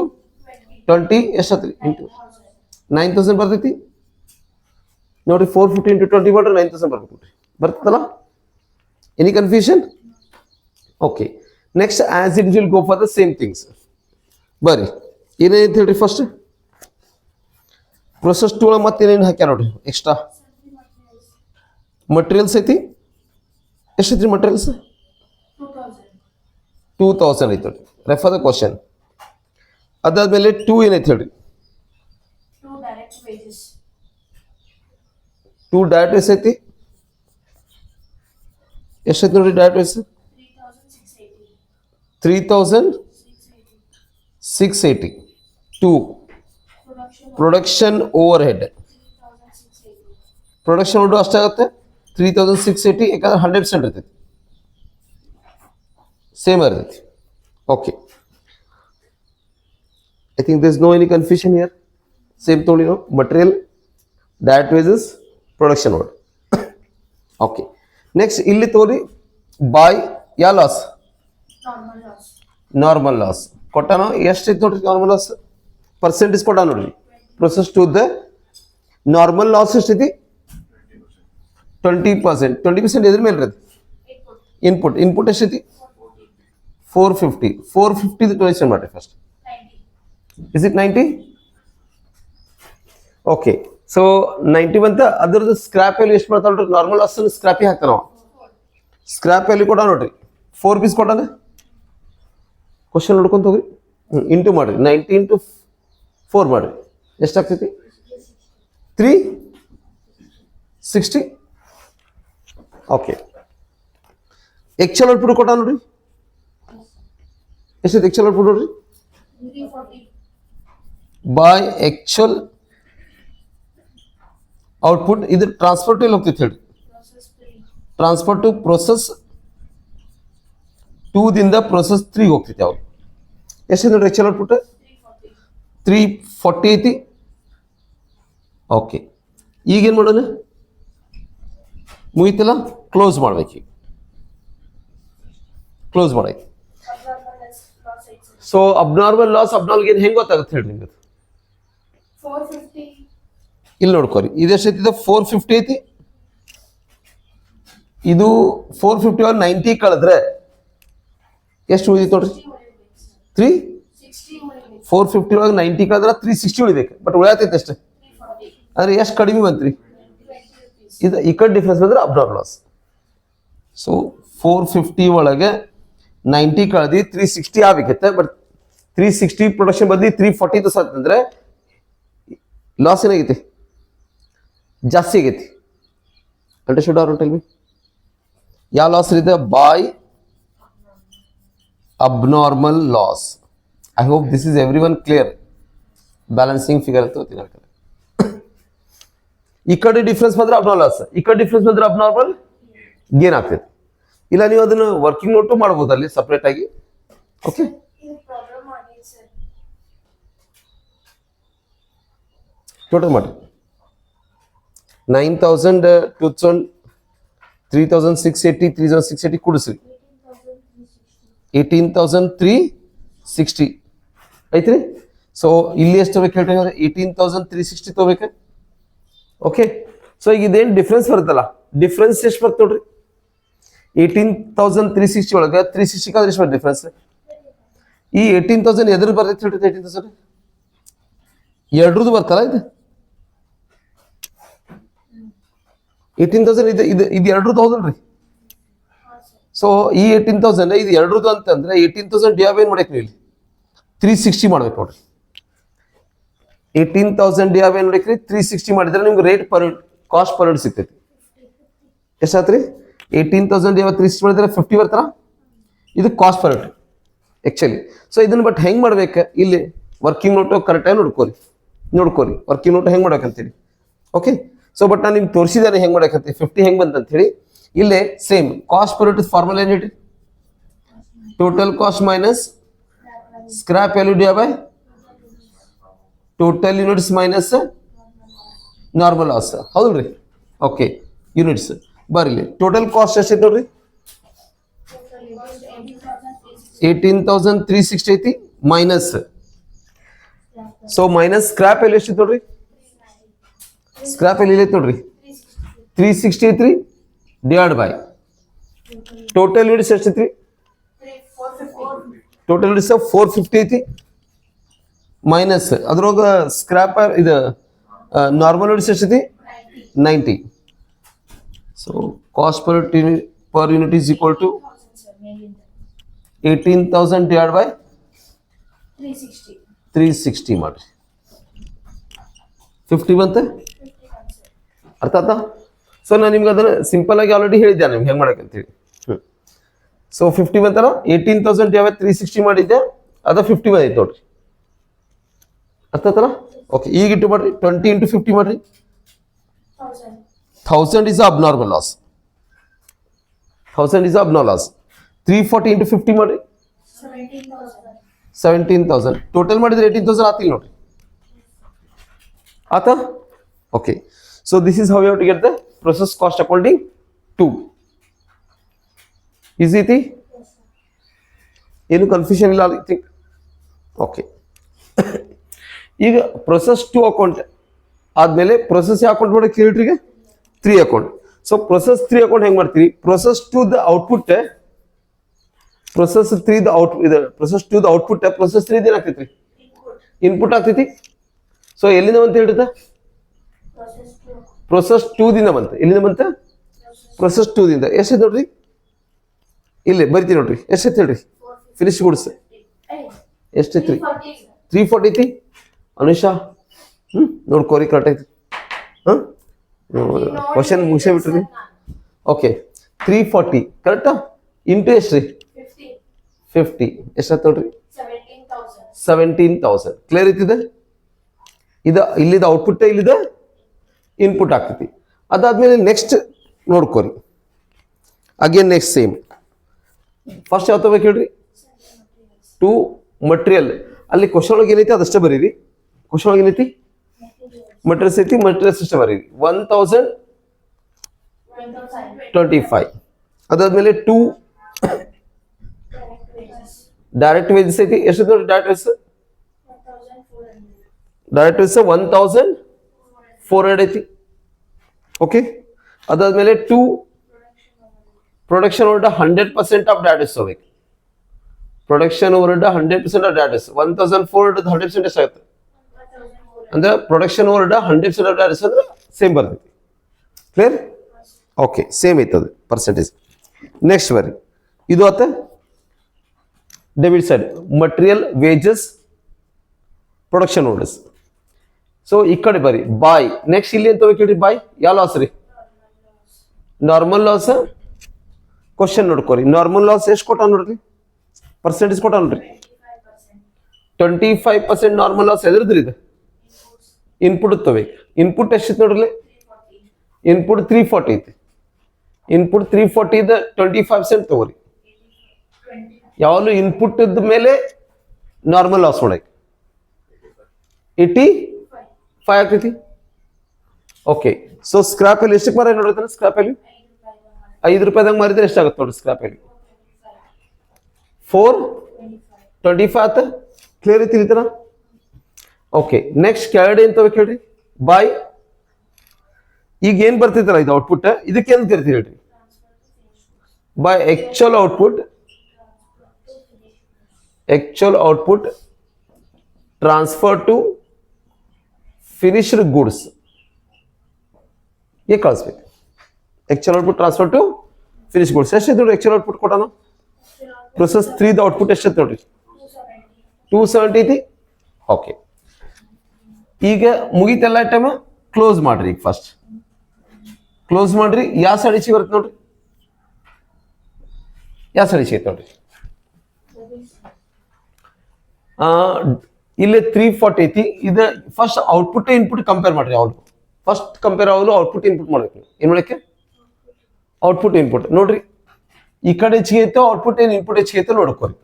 20 ಎಷ್ಟಾತ್ರಿ, ಇಂಟು 9000 ಬರ್ತೈತಿ ನೋಡ್ರಿ. 450 ಇಂಟು 20 ಮಾಡ್ರೆ 9000 ಬರ್ಬೇಕು ನೋಡ್ರಿ, ಬರ್ತದಲ್ಲ. Any confusion? Okay, next as it will go for the same things. ಬರ್ರಿ ಏನೇನೈತೆ ಹೇಳ್ರಿ, ಫಸ್ಟ್ ಪ್ರೊಸೆಸ್ 2 ಒಳಗೆ ಮತ್ತೆ ಏನೇನು ಹಾಕ್ಯಾರ ನೋಡ್ರಿ, ಎಕ್ಸ್ಟ್ರಾ ಮಟೀರಿಯಲ್ಸ್ ಐತಿ. ಎಷ್ಟೈತ್ರಿ ಮಟೀರಿಯಲ್ಸ್, 2000 ಐತಿ ನೋಡ್ರಿ. Refer the question. ಅದಾದ್ಮೇಲೆ 2 ಏನೈತಿ ಹೇಳ್ರಿ, 2 direct wages 2 ಡಯಟ್ ಎಷ್ಟೈತಿ ಎಷ್ಟೈತಿ ನೋಡಿ ಡಯಟ್ wages 3680. 3680 2 Production production overhead 3680. Production ಓಡು ಅಷ್ಟಾಗುತ್ತೆ 3680 ಯಾಕಂದ್ರೆ 100% ಇರ್ತೈತಿ ಸೇಮ್ ಇರ್ತೈತಿ okay I think this no any confusion here same ತೊಗೊಂಡು ನಾವು ಮಟೀರಿಯಲ್ ಡಯಟ್ ವೇಸಸ್ ಪ್ರೊಡಕ್ಷನ್ ಓಡ್ ಓಕೆ ನೆಕ್ಸ್ಟ್ ಇಲ್ಲಿ ತೋರಿ ಬಾಯ್ ಯಾ loss Normal loss. Normal loss ಕೊಟ್ಟಾನ ಎಷ್ಟು ಐತೆ ನೋಡ್ರಿ ನಾರ್ಮಲ್ ಲಾಸ್ ಪರ್ಸೆಂಟೇಜ್ ಕೊಟ್ಟ ನೋಡ್ರಿ ಪ್ರೊಸೆಸ್ ಟು ದ ನಾರ್ಮಲ್ ಲಾಸ್ ಎಷ್ಟೈತಿ 20%. 20% ಎದ್ರ ಮೇಲೆ ಇರ್ತೈತಿ Input ಇನ್ಪುಟ್ ಎಷ್ಟೈತಿ 450. 450 ಟ್ರಾನ್ಸಾಕ್ಷನ್ ಮಾಡ್ರಿ first 90. Is it 90 okay so 90 ಬಂತ ಅದ್ರದ್ದು ಸ್ಕ್ರಾಪ್ ವ್ಯಾಲ್ಯೂ ಎಷ್ಟು ಮಾಡ್ತಾವ ನೋಡ್ರಿ ನಾರ್ಮಲ್ ಲಾಸ್ ಸ್ಕ್ರಾಪಿಗೆ ಹಾಕ್ತಾನ ಸ್ಕ್ರಾಪ್ ವ್ಯಾಲ್ಯೂ ಕೊಟ್ಟ ನೋಡ್ರಿ 4 ಪೀಸ್ ಕೊಟ್ಟಾನ ಕ್ವಶನ್ ನೋಡ್ಕೊಂತ ಹೋಗ್ರಿ ಇಂಟು ಮಾಡ್ರಿ 90 ಇಂಟು 4 ಮಾಡ್ರಿ ಎಷ್ಟಾಗ್ತೈತಿ 360 ಓಕೆ ಎಕ್ಚುಲ್ ಔಟ್ಪುಟ್ ಕೊಟ್ಟ ನೋಡ್ರಿ ಎಷ್ಟೈತಿ ಎಕ್ಚುಲ್ ಔಟ್ಪುಟ್ ನೋಡ್ರಿ 340. ಬೈ ಆಕ್ಚುಲ್ ಔಟ್ಪುಟ್ ಇದು ಟ್ರಾನ್ಸ್ಫರ್ ಟು ಎಲ್ಲಿ ಹೋಗ್ತೈತೆ ಹೇಳಿ Process 3. ಟ್ರಾನ್ಸ್ಫರ್ ಟು ಪ್ರೊಸೆಸ್ 2 ದಿಂದ ಪ್ರೊಸೆಸ್ 3 ಹೋಗ್ತೈತೆ ಅವ್ರು ಎಷ್ಟು ನೋಡ್ರಿ ಆಕ್ಚುಲ್ ಔಟ್ಪುಟ್ 340. 340 ಐತಿ ಓಕೆ ಈಗೇನು ಮಾಡೋಣ ಮುಗಿತಲ್ಲ ಕ್ಲೋಸ್ ಮಾಡ್ಬೇಕು ಕ್ಲೋಸ್ ಮಾಡೈತಿ Abnormal loss 860. So abnormal loss abnormal ಏನು ಹೆಂಗೆ ಗೊತ್ತಾಗುತ್ತೆ ಹೇಳಿ ನಿಮ್ಗೆ 450. ಇಲ್ಲಿ ನೋಡ್ಕೊರಿ ಇದೆಷ್ಟು ಐತಿ 450 ಐತಿ ಇದು 450 ಒಳಗೆ 90 ಕಳೆದ್ರೆ ಎಷ್ಟು ಉಳಿದೈತಿ ನೋಡ್ರಿ 60 ಉಳಿಬೇಕು. 3 60 ಉಳಿಬೇಕು. 450 ಒಳಗೆ 90 ಕಳೆದ್ರೆ 360 ಉಳಿಬೇಕು ಬಟ್ ಉಳಿಯತೈತೆ ಅಷ್ಟೇ 340. ಅಂದ್ರೆ ಎಷ್ಟು ಕಡಿಮೆ ಬಂತ್ರಿ 20 rupees. ಇದು ಈ ಕಡೆ ಡಿಫ್ರೆನ್ಸ್ ಬಂದ್ರೆ ಅಬ್ನಾರ್ಮಲ್ ಲಾಸ್ ಸೊ 450 ಒಳಗೆ 90 ಕಳೆದು 360 ಆಗಬೇಕಿತ್ತೆ ಬಟ್ 360 ಪ್ರೊಡಕ್ಷನ್ ಬಂದು 340 ಅಂತಂದ್ರೆ ಲಾಸ್ ಏನಾಗೈತಿ ಜಾಸ್ತಿ ಆಗೈತಿ ಅಂಡರ್ಸ್ಟುಡ್ ಆರ್ ಟೆಲ್ ಮಿ ಯಾವ ಲಾಸ್ ಇದೆ by abnormal loss I hope this is every one clear balancing figure ಅಂತ ಓದ್ತೀನಿ ಆ ಕಡೆ ಈ ಕಡೆ ಡಿಫ್ರೆನ್ಸ್ ಬಂದ್ರೆ ಅಬ್ನಾರ್ಮಲ್ ಲಾಸ್ ಈ ಕಡೆ ಡಿಫ್ರೆನ್ಸ್ ಬಂದ್ರೆ ಅಬ್ನಾರ್ಮಲ್ ಗೇನ್ ಆಗ್ತೈತಿ ಇಲ್ಲ ನೀವು ಅದನ್ನು ವರ್ಕಿಂಗ್ ನೋಟು ಮಾಡ್ಬೋದು ಅಲ್ಲಿ ಸಪ್ರೇಟ್ ಆಗಿ ಓಕೆ ಇದು ಪ್ರಾಬ್ಲಮ್ ಆಗಿದೆ ಸರ್. ಟೋಟಲ್ ಮಾಡಿ 9000 2000 3680 3680 ಕೂಡಿಸ್ರಿ 18,360. 18360 ಐತ್ರಿ ಸೊ ಇಲ್ಲಿ ಎಷ್ಟು ಬೇಕು ಹೇಳ್ರಿ 18360 ತಗೋಬೇಕು ಓಕೆ ಸೊ ಈಗ ಇದೇನು ಡಿಫ್ರೆನ್ಸ್ ಬರುತ್ತಲ್ಲ ಡಿಫ್ರೆನ್ಸ್ ಎಷ್ಟು ಬರ್ತದೆ ನೋಡ್ರಿ 18360 ಒಳಗೆ 360 ಕಾದ್ರೆ ಎಷ್ಟು ಬರ್ತದೆ ಡಿಫ್ರೆನ್ಸ್ ಈ 18000 ಎದ್ರ ಬರ್ತೈತೆ ಹೇಳ್ರಿ 18000 ಎರಡ್ರದ್ದು ಬರ್ತಲ್ಲ ಇದು 18000 ಇದು ಎರಡ್ರದ್ದು ಹೌದಲ್ರಿ ಸೊ ಈ 18000 ಇದು ಎರಡ್ರದ್ದು ಅಂತಂದ್ರೆ 18000 ಡಿವೈಡ್ ಏನು ಮಾಡಬೇಕು ನೀವು ಇಲ್ಲಿ 360 ಮಾಡ್ಬೇಕು ನೋಡ್ರಿ 18000 ಡಿವೈಡ್ ಏನು ಮಾಡಬೇಕ್ರಿ 360 ಮಾಡಿದ್ರೆ ನಿಮ್ಗೆ rate per cost per unit ಸಿಗ್ತೈತಿ ಎಷ್ಟಾತ್ರಿ 18000 ಡಿವೈಡ್ 360 ಮಾಡಿದ್ರೆ 50 ಬರ್ತಾರ ಇದು cost per unit actually so ಇದನ್ನ ಬಟ್ ಹೆಂಗೆ ಮಾಡ್ಬೇಕು ಇಲ್ಲಿ ವರ್ಕಿಂಗ್ ನೋಟು ಕರೆಕ್ಟಾಗಿ ನೋಡ್ಕೋರಿ ವರ್ಕಿಂಗ್ ನೋಟು ಹೆಂಗೆ ಮಾಡ್ಬೇಕಂತೇಳಿ ಓಕೆ ಸೊ ಬಟ್ ನಾನು ನಿಮ್ಗೆ ತೋರಿಸಿದಾನೆ ಹೆಂಗೆ ಮಾಡ್ಬೇಕಂತ 50 ಹೆಂಗೆ ಬಂತಂತ ಹೇಳಿ ಇಲ್ಲೇ same cost per unit formula ಏನು ಹೇಳಿ total cost minus scrap value divide by total units minus normal loss ಹೌದಲ್ರಿ ಓಕೆ ಯೂನಿಟ್ಸ್ ಬರ್ಲಿ ಟೋಟಲ್ ಕಾಸ್ಟ್ ಎಷ್ಟೈತೆ ನೋಡ್ರಿ 18360 ಐತಿ minus so minus scrap value ಎಷ್ಟೈತೆ ನೋಡ್ರಿ ಸ್ಕ್ರಾಪ್ ವ್ಯಾಲ್ಯೂ ಐತೆ ನೋಡ್ರಿ 360 ಐತ್ರಿ ಡಿವೈಡ್ ಬೈ ಟೋಟಲ್ ಯೂನಿಟ್ಸ್ ಎಷ್ಟೈತ್ರಿ 450. ಟೋಟಲ್ ಯೂನಿಟ್ಸ್ 450 ಐತಿ ಮೈನಸ್ ಅದ್ರೊಳಗ ಸ್ಕ್ರಾಪ್ ಇದು ನಾರ್ಮಲ್ ಯೂನಿಟ್ಸ್ ಎಷ್ಟೈತಿ 90 so cost per unit is equal to 1000 sir, ಮೇಲಿಂದ 18000 ಡಿವೈಡ್ ಬೈ 360. 360 ಮಾಡ್ರಿ 50 ಬಂತೆ 51 sir. ಅರ್ಥ ಆಯ್ತಾ? ಸೊ ನಾನು ನಿಮ್ಗೆ ಅದನ್ನು ಸಿಂಪಲ್ ಆಗಿ ಆಲ್ರೆಡಿ ಹೇಳಿದ್ದೆ ನಿಮ್ಗೆ ಹೆಂಗೆ ಮಾಡಕ್ಕೆ ಅಂತೇಳಿ. ಸೊ 50 ಬಂತಲ್ಲ, 18,000 ಯಾವತ್ತು 360 ಮಾಡಿದ್ದೆ ಅದ 50 ಬಂದೈತೆ ನೋಡ್ರಿ. ಅರ್ಥ ಆಯ್ತಲ್ಲ? ಓಕೆ, ಈಗ ಇಟ್ಟು ಮಾಡ್ರಿ 20 into 50 ಮಾಡ್ರಿ. 1000 is abnormal loss. 1000 is abnormal loss. 340 into 50 ಮಾಡ್ರಿ. 17,000 ಟೋಟಲ್ ಮಾಡಿದ್ರೆ 18,000 ಆತಿಲ್ಲ ನೋಡ್ರಿ. ಆತ? Okay, so this is how you have to get the process cost accounting 2. Easy ಐತಿ? ಏನು ಕನ್ಫ್ಯೂಷನ್ ಇಲ್ಲ ಐ ಥಿಂಕ್. ಓಕೆ, ಈಗ ಪ್ರೊಸೆಸ್ 2 ಅಕೌಂಟ್ ಆದಮೇಲೆ ಪ್ರೊಸೆಸ್ ಅಕೌಂಟ್ ಮಾಡೋಕೆ ಹೇಳ್ರಿ 3 ಅಕೌಂಟ್. ಸೊ ಪ್ರೊಸೆಸ್ 3 ಅಕೌಂಟ್ ಹೆಂಗೆ ಮಾಡ್ತೀರಿ? ಪ್ರೊಸೆಸ್ 2 ದ ಔಟ್ಪುಟ್, ಪ್ರೊಸೆಸ್ 3 ದ ಔಟ್ ಇದು ಪ್ರೊಸೆಸ್ 2 ದ ಔಟ್ಪುಟ್, ಪ್ರೊಸೆಸ್ 3 ಏನಾಗ್ತೈತಿ? ಇನ್ಪುಟ್ ಆಗ್ತೈತಿ. ಸೊ ಎಲ್ಲಿಂದ ಬಂತ ಹೇಳಿದ? ಪ್ರೊಸೆಸ್ 2 ದಿಂದ ಬಂತ. ಎಲ್ಲಿಂದ ಬಂತ? ಪ್ರೊಸೆಸ್ 2 ದಿಂದ. ಎಷ್ಟೈತೆ ನೋಡ್ರಿ, ಇಲ್ಲಿ ಬರಿತೀನಿ ನೋಡ್ರಿ. ಎಷ್ಟೈತೆ ಹೇಳ್ರಿ? ಫಿನಿಶ್ ಗುಡ್ಸ್ ಎಷ್ಟೈತ್ರಿ? 340 ಐತಿ. ಅನುಷಾ ನೋಡ್ಕೋರಿ ಕರೆಕ್ಟ್ ಐತಿ. ಕ್ವಶನ್ ಮುಗಿಸೇ ಬಿಟ್ರಿ. ಓಕೆ, 340 ಕರೆಕ್ಟಾ? ಇಂಟು ಎಷ್ಟ್ರಿ? 50 ಎಷ್ಟಾಯ್ತು ನೋಡ್ರಿ? 17,000. ಕ್ಲಿಯರ್ ಐತಿದೆ? ಇದು ಇಲ್ಲಿದ ಔಟ್ಪುಟ್, ಇಲ್ಲಿದ ಇನ್ಪುಟ್ ಆಗ್ತೈತಿ. ಅದಾದ್ಮೇಲೆ ನೆಕ್ಸ್ಟ್ ನೋಡ್ಕೋರಿ. Again next same. ಫಸ್ಟ್ ಯಾವ ತಗೋಬೇಕು ಹೇಳ್ರಿ? 2 ಮಟೀರಿಯಲ್. ಅಲ್ಲಿ ಕ್ವಶನ್ ಒಳಗೆ ಏನೈತಿ ಅದಷ್ಟೇ ಬರೀರಿ. ಕ್ವಶನ್ ಒಳಗೆ ಏನೈತಿ? ಮಟೀರಿಯಲ್ಸ್ ಐತಿ, ಮಟೀರಿಯಲ್ಸ್ ಅಷ್ಟೇ ಬರೀರಿ. 1,025. ಅದಾದ್ಮೇಲೆ 2 ಡೈರೆಕ್ಟ್ ವೇಜಸ್ ಐತಿ. ಎಷ್ಟು ನೋಡಿ ಡೈರೆಕ್ಟ್ ವೇಜಸ್? ಡೈರೆಕ್ಟ್ ವೇಜಸ್ 1,400 ಐತಿ. ಓಕೆ, ಅದಾದ್ಮೇಲೆ 2 production overhead 100% of direct wages ಹೋಗ್ಬೇಕು. Production overhead 100% of direct wages. 1,400 100% ಎಷ್ಟಾಗುತ್ತೆ ಅಂದ್ರೆ production overhead 100% of direct wages ಅಂದ್ರೆ ಸೇಮ್ ಬರ್ತೈತಿ. ಕ್ಲಿಯರ್? ಓಕೆ, ಸೇಮ್ ಐತದು ಪರ್ಸೆಂಟೇಜ್. ನೆಕ್ಸ್ಟ್ ಬರ್ರಿ, ಇದು ಆತ debit side, material, wages, production overheads. So ಈ ಕಡೆ ಬರ್ರಿ ಬಾಯ್. ನೆಕ್ಸ್ಟ್ ಇಲ್ಲಿ ಅಂತ ಹೇಳ್ರಿ ಬಾಯ್. ಯಾವ ಲಾಸ್ ರೀ? Normal loss. ಕ್ವಶನ್ ನೋಡ್ಕೋರಿ, ನಾರ್ಮಲ್ ಲಾಸ್ ಎಷ್ಟು ಕೊಟ್ಟ ನೋಡ್ರಿ? ಪರ್ಸೆಂಟೇಜ್ ಕೊಟ್ಟ ನೋಡ್ರಿ. 25% ನಾರ್ಮಲ್ ಲಾಸ್ ಎದ್ರದ್ರಿ? ಇದು ಇನ್ಪುಟ್ ತಗೋಬೇಕು. ಇನ್ಪುಟ್ ಎಷ್ಟಿತ್ತು ನೋಡ್ರಿ? ಇನ್ಪುಟ್ 340 ಐತಿ. ಇನ್ಪುಟ್ 340 ಇದ 25% ತಗೋರಿ. ಯಾವಾಗಲೂ ಇನ್ಪುಟ್ ಮೇಲೆ ನಾರ್ಮಲ್ ಲಾಸ್ ಮಾಡಕ್ಕೆ 85 ಆಗ್ತೈತಿ. ಓಕೆ, ಸೊ ಸ್ಕ್ರಾಪ್ ಅಲ್ಲಿ ಎಷ್ಟಕ್ಕೆ ಮಾರ ನೋಡಿರ್ತಾನೆ? ಸ್ಕ್ರಾಪ್ ಅಲ್ಲಿ 5 ರೂಪಾಯಿದಾಗ ಮಾರಿದ್ರೆ ಎಷ್ಟಾಗುತ್ತೆ ನೋಡ್ರಿ? ಸ್ಕ್ರಾಪ್ ಅಲ್ಲಿ 425 ಆತ. ಕ್ಲಿಯರ್ ಐತಿ ಈ ತರ? ಓಕೆ, ನೆಕ್ಸ್ಟ್ ಕೆಳಗಡೆ ಅಂತ ಹೇಳ್ರಿ ಬಾಯ್. ಈಗ ಏನ್ ಬರ್ತೈತಲ್ಲ ಇದು ಔಟ್ಪುಟ್, ಇದಕ್ಕೆ ಏನ್ ಕರಿತೀವಿ ಹೇಳ್ರಿ? By actual output. Actual output transfer to finished goods. ये ಕಳಿಸ್ಬೇಕು. Actual output transfer to finish goods. ಎಷ್ಟೈತೆ ನೋಡಿ ಆಕ್ಚುಯಲ್ ಔಟ್ಪುಟ್ ಕೊಡೋಣ? ಪ್ರೊಸೆಸ್ 3 ದ ಔಟ್ಪುಟ್ ಎಷ್ಟೈತೆ ನೋಡ್ರಿ? 270 ಐತಿ. ಓಕೆ, ಈಗ ಮುಗಿತೆಲ್ಲ ಟೈಮ್ ಕ್ಲೋಸ್ ಮಾಡ್ರಿ. ಈಗ ಫಸ್ಟ್ ಕ್ಲೋಸ್ ಮಾಡ್ರಿ. ಯಾವ ಸೈಡ್ ಈಚೆ ಬರುತ್ತೆ ನೋಡ್ರಿ? ಯಾವ ಸೈಡ್ ಈಚೆ ಐತೆ ನೋಡ್ರಿ? ಇಲ್ಲಿ 340 ಐತಿ. ಇದು ಫಸ್ಟ್ ಔಟ್ಪುಟ್ ಇನ್ಪುಟ್ ಕಂಪೇರ್ ಮಾಡ್ರಿ. ಅವ್ರು ಫಸ್ಟ್ ಕಂಪೇರ್ ಆಗಲು ಔಟ್ಪುಟ್ ಇನ್ಪುಟ್ ಮಾಡ್ಬೇಕು. ಏನ್ ಮಾಡಕ್ಕೆ? ಔಟ್ಪುಟ್ ಇನ್ಪುಟ್ ನೋಡ್ರಿ. ಈ ಕಡೆ ಹೆಚ್ಚಿಗೆ ಐತೋ ಔಟ್ಪುಟ್ ಏನು ಇನ್ಪುಟ್ ಹೆಚ್ಚಿಗೆ ಐತೋ ನೋಡ್ಕೋರಿ.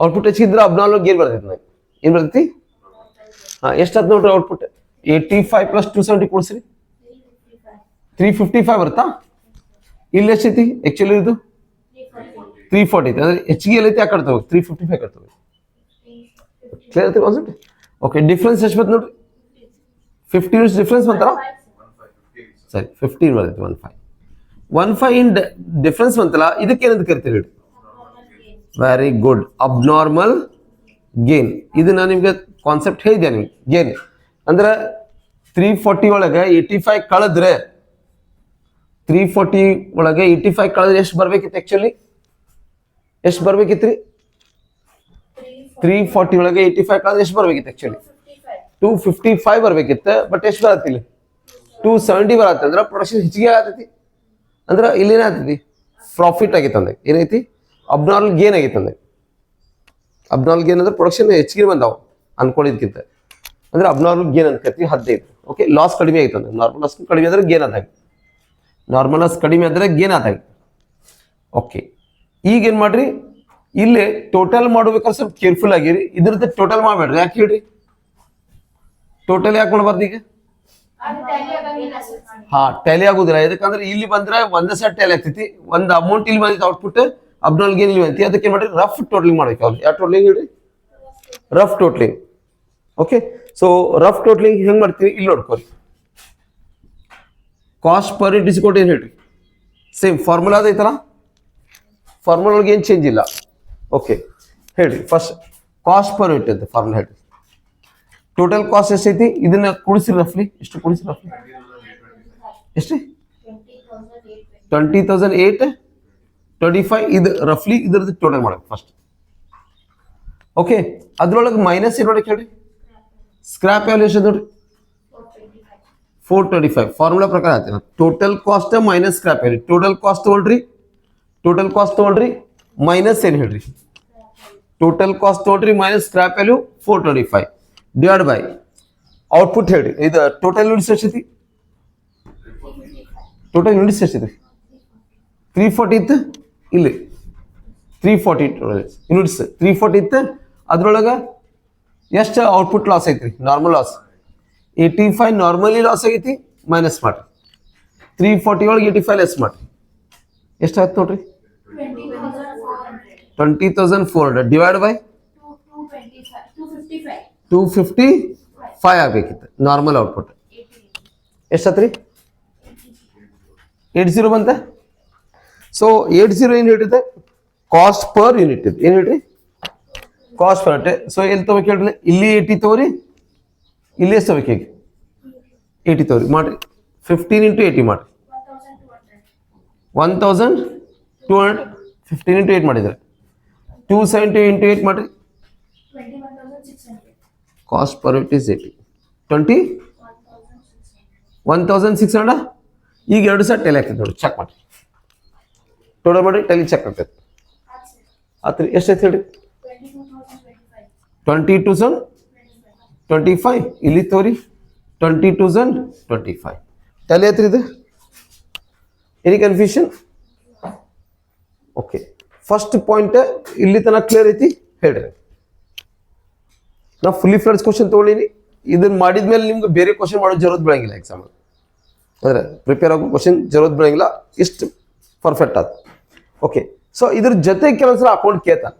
ಔಟ್ಪುಟ್ ಹೆಚ್ಚಿದ್ರೆ ಅಬ್ನಾರ್ಮಲ್ ಏನ್ ಬರ್ತೈತಿ? ನನಗೆ ಏನ್ ಬರ್ತೈತಿ? ಎಷ್ಟಾದ್ ನೋಡ್ರಿ ಔಟ್ಪುಟ್? 85 + 270 ಕೂಡಿಸ್ರಿ. 355 ಬರುತ್ತಾ? ಇಲ್ಲಿ ಎಷ್ಟೈತಿ ಆಕ್ಚುಲಿ? ಇದು 340 ಐತಿ. ಅಂದ್ರೆ ಹೆಚ್ಚಿಗೆ ಎಲ್ಲೈತಿ ಆ ಕಡೆ ತಗೋಬೇಕು. 355 ಕಡೆ ತಗೋಬೇಕು. ಕ್ಲಿಯರ್ ಐತಿ ಕಾನ್ಸೆಪ್ಟ್? ಓಕೆ, ಡಿಫ್ರೆನ್ಸ್ ಎಷ್ಟು ಬಂತು ನೋಡ್ರಿ? 50 ಯೂನಿಟ್ಸ್ ಡಿಫ್ರೆನ್ಸ್ ಬಂತಾರ? ಸರಿ, 15 ಬರ್ತೈತಿ. 15 ಇನ್ ಡಿಫ್ರೆನ್ಸ್ ಬಂತಲ್ಲ, ಇದಕ್ಕೆ ಏನಂತ ಕರಿತೀರಿ ಹೇಳಿ? Very good, abnormal gain. ಇದು ನಾನು ನಿಮ್ಗೆ ಕಾನ್ಸೆಪ್ಟ್ ಹೇಳಿದೆ. ನಿಮ್ಗೆ ಗೇನ್ ಅಂದ್ರೆ 340 ಒಳಗೆ 85 ಕಳೆದ್ರೆ 340 ಒಳಗೆ 85 ಕಳೆದ್ರೆ ಎಷ್ಟು ಬರ್ಬೇಕಿತ್ತು? ಆಕ್ಚುಲಿ ಎಷ್ಟು ಬರ್ಬೇಕಿತ್ರಿ? 340 ಒಳಗೆ 85 ಕಳೆದ್ರೆ ಎಷ್ಟು ಬರ್ಬೇಕಿತ್ತು? ಆಕ್ಚುಲಿ 255 ಬರ್ಬೇಕಿತ್ತು. ಬಟ್ ಎಷ್ಟು ಬರತ್ತಿಲ್ಲ? 270 ಬರತ್ತೆ ಅಂದ್ರೆ ಪ್ರೊಡಕ್ಷನ್ ಹೆಚ್ಚಿಗೆ ಆಗತೈತಿ ಅಂದ್ರೆ ಇಲ್ಲಿ ಏನಾಗ್ತೈತಿ ಪ್ರಾಫಿಟ್ ಆಗೈತೆ ಅಂದಾಗ ಏನೈತಿ ಅಬ್ನಾರ್ಮಲ್ ಗೇನ್ ಆಗೈತೆ ಅಂದಾಗ ಅಬ್ನಾರ್ಮಲ್ ಗೇನ್ ಅಂದ್ರೆ ಪ್ರೊಡಕ್ಷನ್ ಹೆಚ್ಚಿಗೆ ಬಂದಾವ ಅನ್ಕೊಂಡಿದ್ಕಿಂತ ಅಂದ್ರೆ ಅಬ್ನಾರ್ಮಲ್ ಗೇನ್ ಅನ್ಕತ್ತೀವಿ 15 ಓಕೆ ಲಾಸ್ ಕಡಿಮೆ ಆಗೈತೆ ಅಂದ್ರೆ ನಾರ್ಮಲ್ ಲಾಸ್ ಕಡಿಮೆ ಅಂದ್ರೆ ಗೇನ್ ಆದಾಗ ನಾರ್ಮಲ್ ಲಾಸ್ ಕಡಿಮೆ ಅಂದ್ರೆ ಗೇನ್ ಆದಾಗ ಓಕೆ ಈಗ ಏನು ಮಾಡ್ರಿ ಇಲ್ಲಿ ಟೋಟಲ್ ಮಾಡ್ಬೇಕಾದ್ರೆ ಸ್ವಲ್ಪ ಕೇರ್ಫುಲ್ ಆಗಿರಿ ಇದ್ರದ್ದು ಟೋಟಲ್ ಮಾಡಬೇಡ್ರಿ ಯಾಕೆ ಹೇಳ್ರಿ ಟೋಟಲ್ ಯಾಕೆ ಮಾಡಬಾರ್ದು ಈಗ ಅದು tally ಆಗಂಗಿಲ್ಲ sir. ಹಾ ಟ್ಯಾಲಿ ಆಗುದಿಲ್ಲ ಯಾಕಂದ್ರೆ ಇಲ್ಲಿ ಬಂದ್ರೆ ಒಂದೇ ಸೆಟ್ ಟ್ಯಾಲಿ ಆಗ್ತೈತಿ ಒಂದು ಅಮೌಂಟ್ ಇಲ್ಲಿ ಬಂದೈತಿ ಔಟ್ಪುಟ್ ಅಬ್ನಾರ್ಮಲ್ ಗೇನ್ ಇಲ್ಲಿ ಬಂದೈತಿ ಅದಕ್ಕೆ ಮಾಡ್ರಿ ರಫ್ ಟೋಟಲಿಂಗ್ ಮಾಡ್ಬೇಕು ಅವ್ರು ಯಾವ ಟೋಟಲಿಂಗ್ ಹೇಳ್ರಿ rough totalling okay so rough totalling ಹೆಂಗ್ ಮಾಡ್ತೀವಿ ಇಲ್ಲಿ ನೋಡ್ಕೊರಿ ಕಾಸ್ಟ್ ಪರ್ ಯೂನಿಟ್ ಇಸ್ಕೊಟ್ಟು ಏನು ಹೇಳ್ರಿ ಸೇಮ್ ಫಾರ್ಮುಲಾ ಅದೈತಲ್ಲ ಫಾರ್ಮುಲಾ ಒಳಗೆ ಏನು ಚೇಂಜ್ ಇಲ್ಲ ಓಕೆ ಹೇಳ್ರಿ ಫಸ್ಟ್ ಕಾಸ್ಟ್ ಪರ್ ಯೂನಿಟ್ ಅಂತ ಫಾರ್ಮುಲಾ ಹೇಳ್ರಿ ಟೋಟಲ್ ಕಾಸ್ಟ್ ಎಷ್ಟೈತಿ ಇದನ್ನ ಕುಡಿಸಿರಿ ರಫ್ಲಿ ಎಷ್ಟು ಕುಡಿಸಿರಿ ರಫ್ಲಿ ಎಷ್ಟು 20,825 ಇದು ರಫ್ಲಿ ಇದ್ರದ್ದು ಟೋಟಲ್ ಮಾಡಬೇಕು ಫಸ್ಟ್ ಓಕೆ ಅದ್ರೊಳಗೆ ಮೈನಸ್ ಏನು ಮಾಡಕ್ಕೆ ಹೇಳ್ರಿ ಸ್ಕ್ರಾಪ್ ವ್ಯಾಲ್ಯೂಷನ್ ನೋಡ್ರಿ 425 ಫಾರ್ಮುಲಾ ಪ್ರಕಾರ ಹೇಳ್ತೀನಿ total cost minus scrap value total cost ತಗೊಳ್ರಿ ಮೈನಸ್ ಏನು ಹೇಳ್ರಿ ಟೋಟಲ್ ಕಾಸ್ಟ್ ತಗೊಳ್ರಿ minus scrap value 425 divide by output ಹೇಳ್ರಿ ಇದು ಟೋಟಲ್ ಯೂನಿಟ್ಸ್ ಎಷ್ಟೈತಿ ಟೋಟಲ್ ಯೂನಿಟ್ಸ್ ಎಷ್ಟೈತಿ 340 ಇತ್ತು ಇಲ್ಲಿ 340 ಯೂನಿಟ್ಸ್ 340 ಇತ್ತು ಅದ್ರೊಳಗೆ ಎಷ್ಟು ಔಟ್ಪುಟ್ ಲಾಸ್ ಐತ್ರಿ ನಾರ್ಮಲ್ ಲಾಸ್ 85 ನಾರ್ಮಲಿ ಲಾಸ್ ಆಗೈತಿ ಮೈನಸ್ ಮಾಡ್ರಿ 340 ಒಳಗೆ 85 ಲೆಸ್ ಮಾಡ್ರಿ ಎಷ್ಟಾಯ್ತು ನೋಡ್ರಿ 20,400 ಡಿವೈಡ್ ಬೈ 255 ಆಗಬೇಕಿತ್ತು ನಾರ್ಮಲ್ ಔಟ್ಪುಟ್ ಎಷ್ಟಾತ್ರಿ 80 ಬಂತ ಸೊ 80 ಏನು ಹೇಳಿದೆ ಕಾಸ್ಟ್ ಪರ್ ಯೂನಿಟ್ ಇದು ಏನು ಹೇಳ್ರಿ ಕಾಸ್ಟ್ ಪರ್ ಯೂನಿಟ್ ಸೊ ಎಲ್ಲಿ ತಗೋಬೇಕು ಹೇಳ್ರಿ ಇಲ್ಲಿ 80 ತಗೋರಿ ಇಲ್ಲಿ ಎಷ್ಟು ತಗೋಬೇಕು ಈಗ 80 ತಗೋರಿ ಮಾಡ್ರಿ 15 × 80 ಮಾಡ್ರಿ 1,200 15 × 8 ಮಾಡಿದ್ರೆ 270 × 8 ಮಾಡ್ರಿ 21,600. ಕಾಸ್ಟ್ ಪರ್ ಯೂನಿಟ್ ಇಸ್ 80 1,600 ಈಗ ಎರಡು ಸೆಟ್ ಟೆಲಿ ಆಗ್ತದೆ ನೋಡಿ ಚೆಕ್ ಮಾಡಿ ಟೋಟಲ್ ಮಾಡಿ ಟೆಲಿ ಚೆಕ್ ಆಗ್ತದೆ ಆತ್ರಿ ಎಷ್ಟೈತೆ ಹೇಳ್ರಿ 22,025 ಇಲ್ಲಿ ತೋರಿ 22,025 ಟೆಲಿ ಐತ್ರಿ ಇದು any confusion okay first point ಇಲ್ಲಿ ತನಕ ಕ್ಲಿಯರ್ ಐತಿ ಹೇಳ್ರಿ ನಾವು ಫುಲ್ಲಿ ಫ್ಲೆಡ್ಜ್ ಕ್ವಶನ್ ತೊಗೊಂಡಿನಿ ಇದನ್ನ ಮಾಡಿದ್ಮೇಲೆ ನಿಮ್ಗೆ ಬೇರೆ ಕ್ವಶನ್ ಮಾಡೋ ಜರೋದ್ ಬೀಳಂಗಿಲ್ಲ ಎಕ್ಸಾಮ್ ಅಂದರೆ ಪ್ರಿಪೇರ್ ಆಗೋ ಕ್ವಶನ್ ಜರೋದ್ ಬೀಳಂಗಿಲ್ಲ ಇಷ್ಟು ಪರ್ಫೆಕ್ಟ್ ಆದ ಓಕೆ ಸೊ ಇದ್ರ ಜೊತೆಗೆ ಕೆಲವೊಂದ್ಸಲ ಅಕೌಂಟ್ ಕೇಳ್ತಾನೆ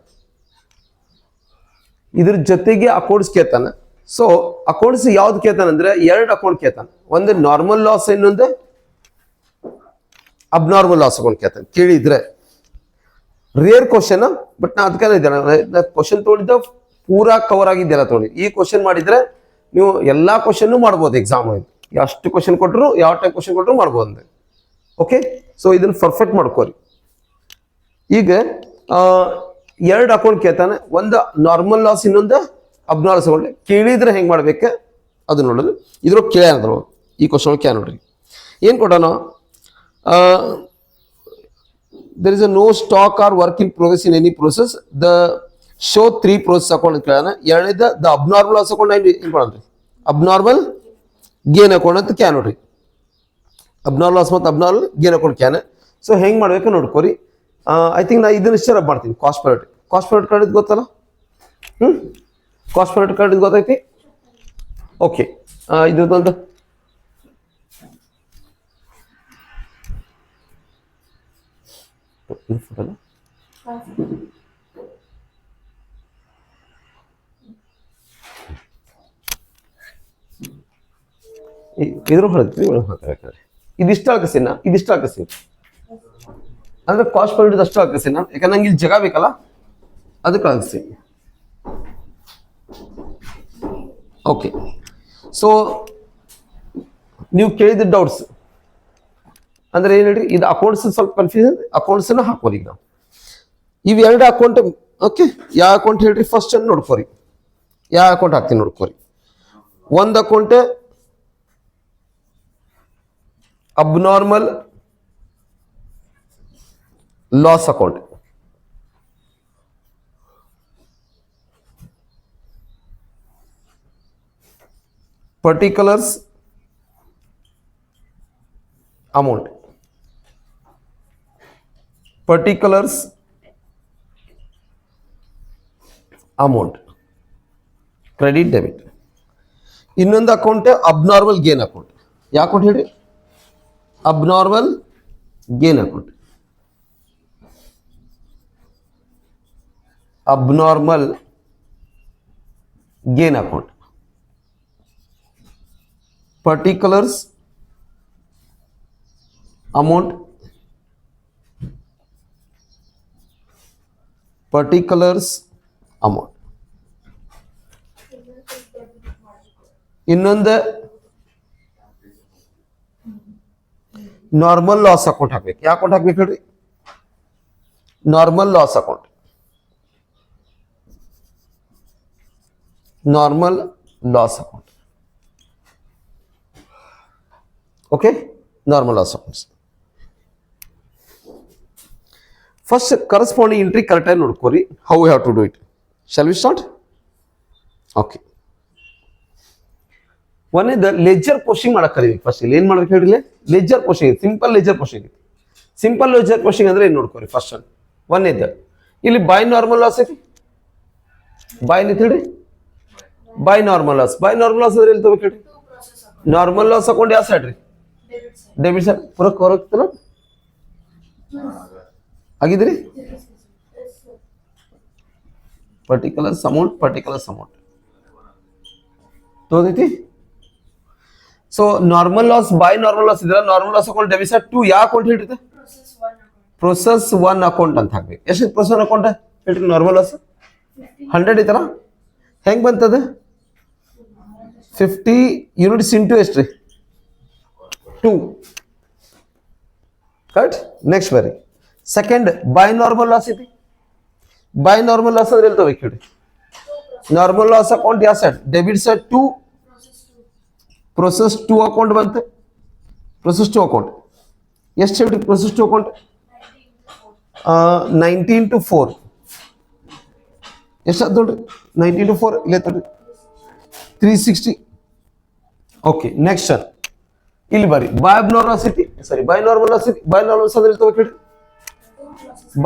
ಇದ್ರ ಜೊತೆಗೆ ಅಕೌಂಟ್ಸ್ ಕೇಳ್ತಾನೆ ಸೊ ಅಕೌಂಟ್ಸ್ ಯಾವ್ದು ಕೇಳ್ತಾನೆ ಅಂದ್ರೆ ಎರಡು ಅಕೌಂಟ್ ಕೇಳ್ತಾನೆ ಒಂದು ನಾರ್ಮಲ್ ಲಾಸ್ ಇನ್ನೊಂದು ಅಬ್ನಾರ್ಮಲ್ ಲಾಸ್ ಅಕೌಂಟ್ ಕೇಳ್ತಾನೆ ಕೇಳಿದ್ರೆ ರೇರ್ ಕ್ವಶನ್ ಬಟ್ ನಾ ಅದಕ್ಕೆ ಇದ್ದೇನೆ ಕ್ವಶನ್ ತೊಗೊಂಡಿದ್ದ ಪೂರಾ ಕವರ್ ಆಗಿದ್ದೆಲ್ಲ ತೊಗೊಂಡು ಈ ಕ್ವಶನ್ ಮಾಡಿದ್ರೆ ನೀವು ಎಲ್ಲಾ ಕ್ವಶನ್ ಮಾಡ್ಬೋದು ಎಕ್ಸಾಮ್ ಎಷ್ಟು ಕ್ವಶನ್ ಕೊಟ್ಟರು ಯಾವ ಟೈಪ್ ಕ್ವಶನ್ ಕೊಟ್ಟರು ಮಾಡ್ಬೋದು ಓಕೆ ಸೊ ಇದನ್ನ ಪರ್ಫೆಕ್ಟ್ ಮಾಡ್ಕೋರಿ ಈಗ ಎರಡು ಅಕೌಂಟ್ ಕೇಳ್ತಾನೆ ಒಂದು ನಾರ್ಮಲ್ ಲಾಸ್ ಇನ್ನೊಂದು ಅಬ್ನಾರ್ಮಲ್ ಅಕೌಂಟ್ ಕೇಳಿದ್ರೆ ಹೆಂಗೆ ಮಾಡ್ಬೇಕು ಅದು ನೋಡೋದು ಇದ್ರೊಳಗೆ ಕೇಳ್ಯಾರ ಈ ಕ್ವಶನ್ ಕೇಳ ನೋಡ್ರಿ ಏನು ಕೊಟ್ಟೋಣ there is a no stock or work in progress in any process the show 3 process account ಕೇಳೋಣ ಎರಡನೇದ the abnormal loss account ಏನು ಮಾಡೋಣ್ರಿ abnormal gain account ಅಂತ ಕ್ಯಾ ನೋಡ್ರಿ abnormal loss ಮತ್ತು abnormal gain account ಕ್ಯಾನ ಸೊ ಹೆಂಗೆ ಮಾಡ್ಬೇಕು ನೋಡ್ಕೋರಿ ಐ ಥಿಂಕ್ ನಾ ಇದನ್ನ ಇಷ್ಟ ಮಾಡ್ತೀನಿ ಕಾಸ್ಟ್ ಪರ್ ಕಾರ್ಡ್ ಗೊತ್ತಲ್ಲ ಕಾಸ್ಟ್ ಪರ್ ಕಾರ್ಡ್ ಗೊತ್ತೈತಿ ಓಕೆ ಇದ್ರದ್ದೊಂದು ಇದ್ರ ಹೊರದ್ರಿ ಇದಿಷ್ಟ ಹಾಕಿಸ್ತೀನಿ ಇದಿಷ್ಟ ಹಾಕಿಸ್ತೀನಿ ಅಂದ್ರೆ ಕಾಸ್ಟ್ ಪರ್ ಅಷ್ಟು ಹಾಕಿಸ್ತೀನಿ ನಾನು ಯಾಕಂದ್ರೆ ನಂಗೆ ಇಲ್ಲಿ ಜಾಗ ಬೇಕಲ್ಲ ಅದಕ್ಕೆ ಹಾಕಿಸ್ತೀನಿ ಓಕೆ ಸೊ ನೀವು ಕೇಳಿದ ಡೌಟ್ಸ್ ಅಂದ್ರೆ ಏನು ಹೇಳ್ರಿ ಇದು ಅಕೌಂಟ್ಸ್ ಸ್ವಲ್ಪ ಕನ್ಫ್ಯೂಷನ್ ಅಕೌಂಟ್ಸನ್ನ ಹಾಕೋರಿ ಈಗ ನಾವು ಇವು ಎರಡು ಅಕೌಂಟ್ ಓಕೆ ಯಾವ ಅಕೌಂಟ್ ಹೇಳ್ರಿ ಫಸ್ಟ್ ಅನ್ನು ನೋಡ್ಕೋರಿ ಯಾವ ಅಕೌಂಟ್ ಹಾಕ್ತೀನಿ ನೋಡ್ಕೋರಿ ಒಂದು account abnormal loss account, particulars amount, particulars amount, credit debit. ಇನ್ನೊಂದು ಅಕೌಂಟ್ ಅಬ್ನಾರ್ಮಲ್ ಗೇನ್ ಅಕೌಂಟ್. ಯಾವ ಅಕೌಂಟ್ ಹೇಳಿ? Abnormal gain account. Abnormal gain account, particulars amount, particulars amount. ಇನ್ನೊಂದು ನಾರ್ಮಲ್ ಲಾಸ್ ಅಕೌಂಟ್ ಹಾಕ್ಬೇಕು. ಯಾವ ಅಕೌಂಟ್ ಹಾಕ್ಬೇಕು ಹೇಳ್ರಿ? Normal loss account, normal loss account. Okay, normal loss accounts. First corresponding entry ಕರೆಕ್ಟಾಗಿ ನೋಡ್ಕೋರಿ. How you have to do it. Shall we start? Okay, ಒಂದೇದ ledger posting ಮಾಡಕ್ಕೆ ಕಲಿಬೇಕು. First ಇಲ್ಲಿ ಏನು ಮಾಡ್ಬೇಕು ಹೇಳಿಲ್ಲ? Ledger posting, simple ledger posting. Simple ledger posting ಅಂದ್ರೆ ಏನು ನೋಡ್ಕೋರಿ. ಫಸ್ಟ್ ಒಂದೇದ ಇಲ್ಲಿ ಬೈ ನಾರ್ಮಲ್ ಲಾಸ್ ಐತಿ. ಬೈ ಅಂತ ಹೇಳಿ by normal loss. By normal loss ಅಂದ್ರೆ ಎಲ್ಲಿ ತಗೋಬೇಕು ಹೇಳಿ? ನಾರ್ಮಲ್ ಲಾಸ್ ಅಕೌಂಟ್ ಯಾವ ಸೈಡ್ ರೀ? Debit side. ಪೂರ ಹೊರಗ್ತಲ್ಲ ಆಗಿದ್ರಿ. ಪರ್ಟಿಕ್ಯುಲರ್ಸ್ ಅಮೌಂಟ್, ಪರ್ಟಿಕ್ಯುಲರ್ಸ್ ಅಮೌಂಟ್ ತೋದೈತಿ. So normal loss by normal loss ಇದ್ರೆ normal loss account debit side to ಯಾವ ಅಕೌಂಟ್ ಹೇಳಿರುತ್ತೆ? ಪ್ರೊಸೆಸ್ ಒನ್ ಅಕೌಂಟ್ ಅಂತ ಹಾಕ್ಬೇಕು. ಎಷ್ಟು ಪ್ರೊಸೆಸ್ ಅಕೌಂಟ್ ಹೇಳ್ರಿ? ನಾರ್ಮಲ್ ಲಾಸ್ 100 ಐತಲ್ಲ. ಹೆಂಗೆ ಬಂತದ? 50 ಯೂನಿಟ್ಸ್ ಇಂಟು ಎಷ್ಟು ರೀ? 2. ಕರೆಕ್ಟ್. ನೆಕ್ಸ್ಟ್ ಬರ್ರಿ. ಸೆಕೆಂಡ್ ಬೈ ನಾರ್ಮಲ್ ಲಾಸ್ ಐತಿ. ಬೈ ನಾರ್ಮಲ್ ಲಾಸ್ ಅಂದ್ರೆ ಎಲ್ಲಿ ತಗೋಬೇಕು ಹೇಳಿ? ನಾರ್ಮಲ್ ಲಾಸ್ ಅಕೌಂಟ್ ಯಾವ side? Debit side to process 2 account ಬಂತು. ಪ್ರೊಸೆಸ್ 2 ಅಕೌಂಟ್ ಎಷ್ಟು ಹೇಳ್ರಿ? ಪ್ರೊಸೆಸ್ 2 ಅಕೌಂಟ್ 90 into 4 ಎಷ್ಟು ಆಯ್ತು ನೋಡ್ರಿ? 90 into 4 ಇಲ್ಲೇ ತಡ್ರಿ 360. ಓಕೆ, ನೆಕ್ಸ್ಟ್ ಇಲ್ಲಿ ಬರ್ರಿ. ಬೈ ಅಬ್ನಾರ್ಮಲ್ ಲಾಸ್ ಐತಿ. ಸಾರಿ, ಬೈ ನಾರ್ಮಲ್ ಲಾಸ್ ಐತಿ. ಬೈ ನಾರ್ಮಲ್ ಲಾಸ್ ಅಂದ್ರೆ ಎಲ್ಲಿ ತಗೋಬೇಕು ಹೇಳ್ರಿ?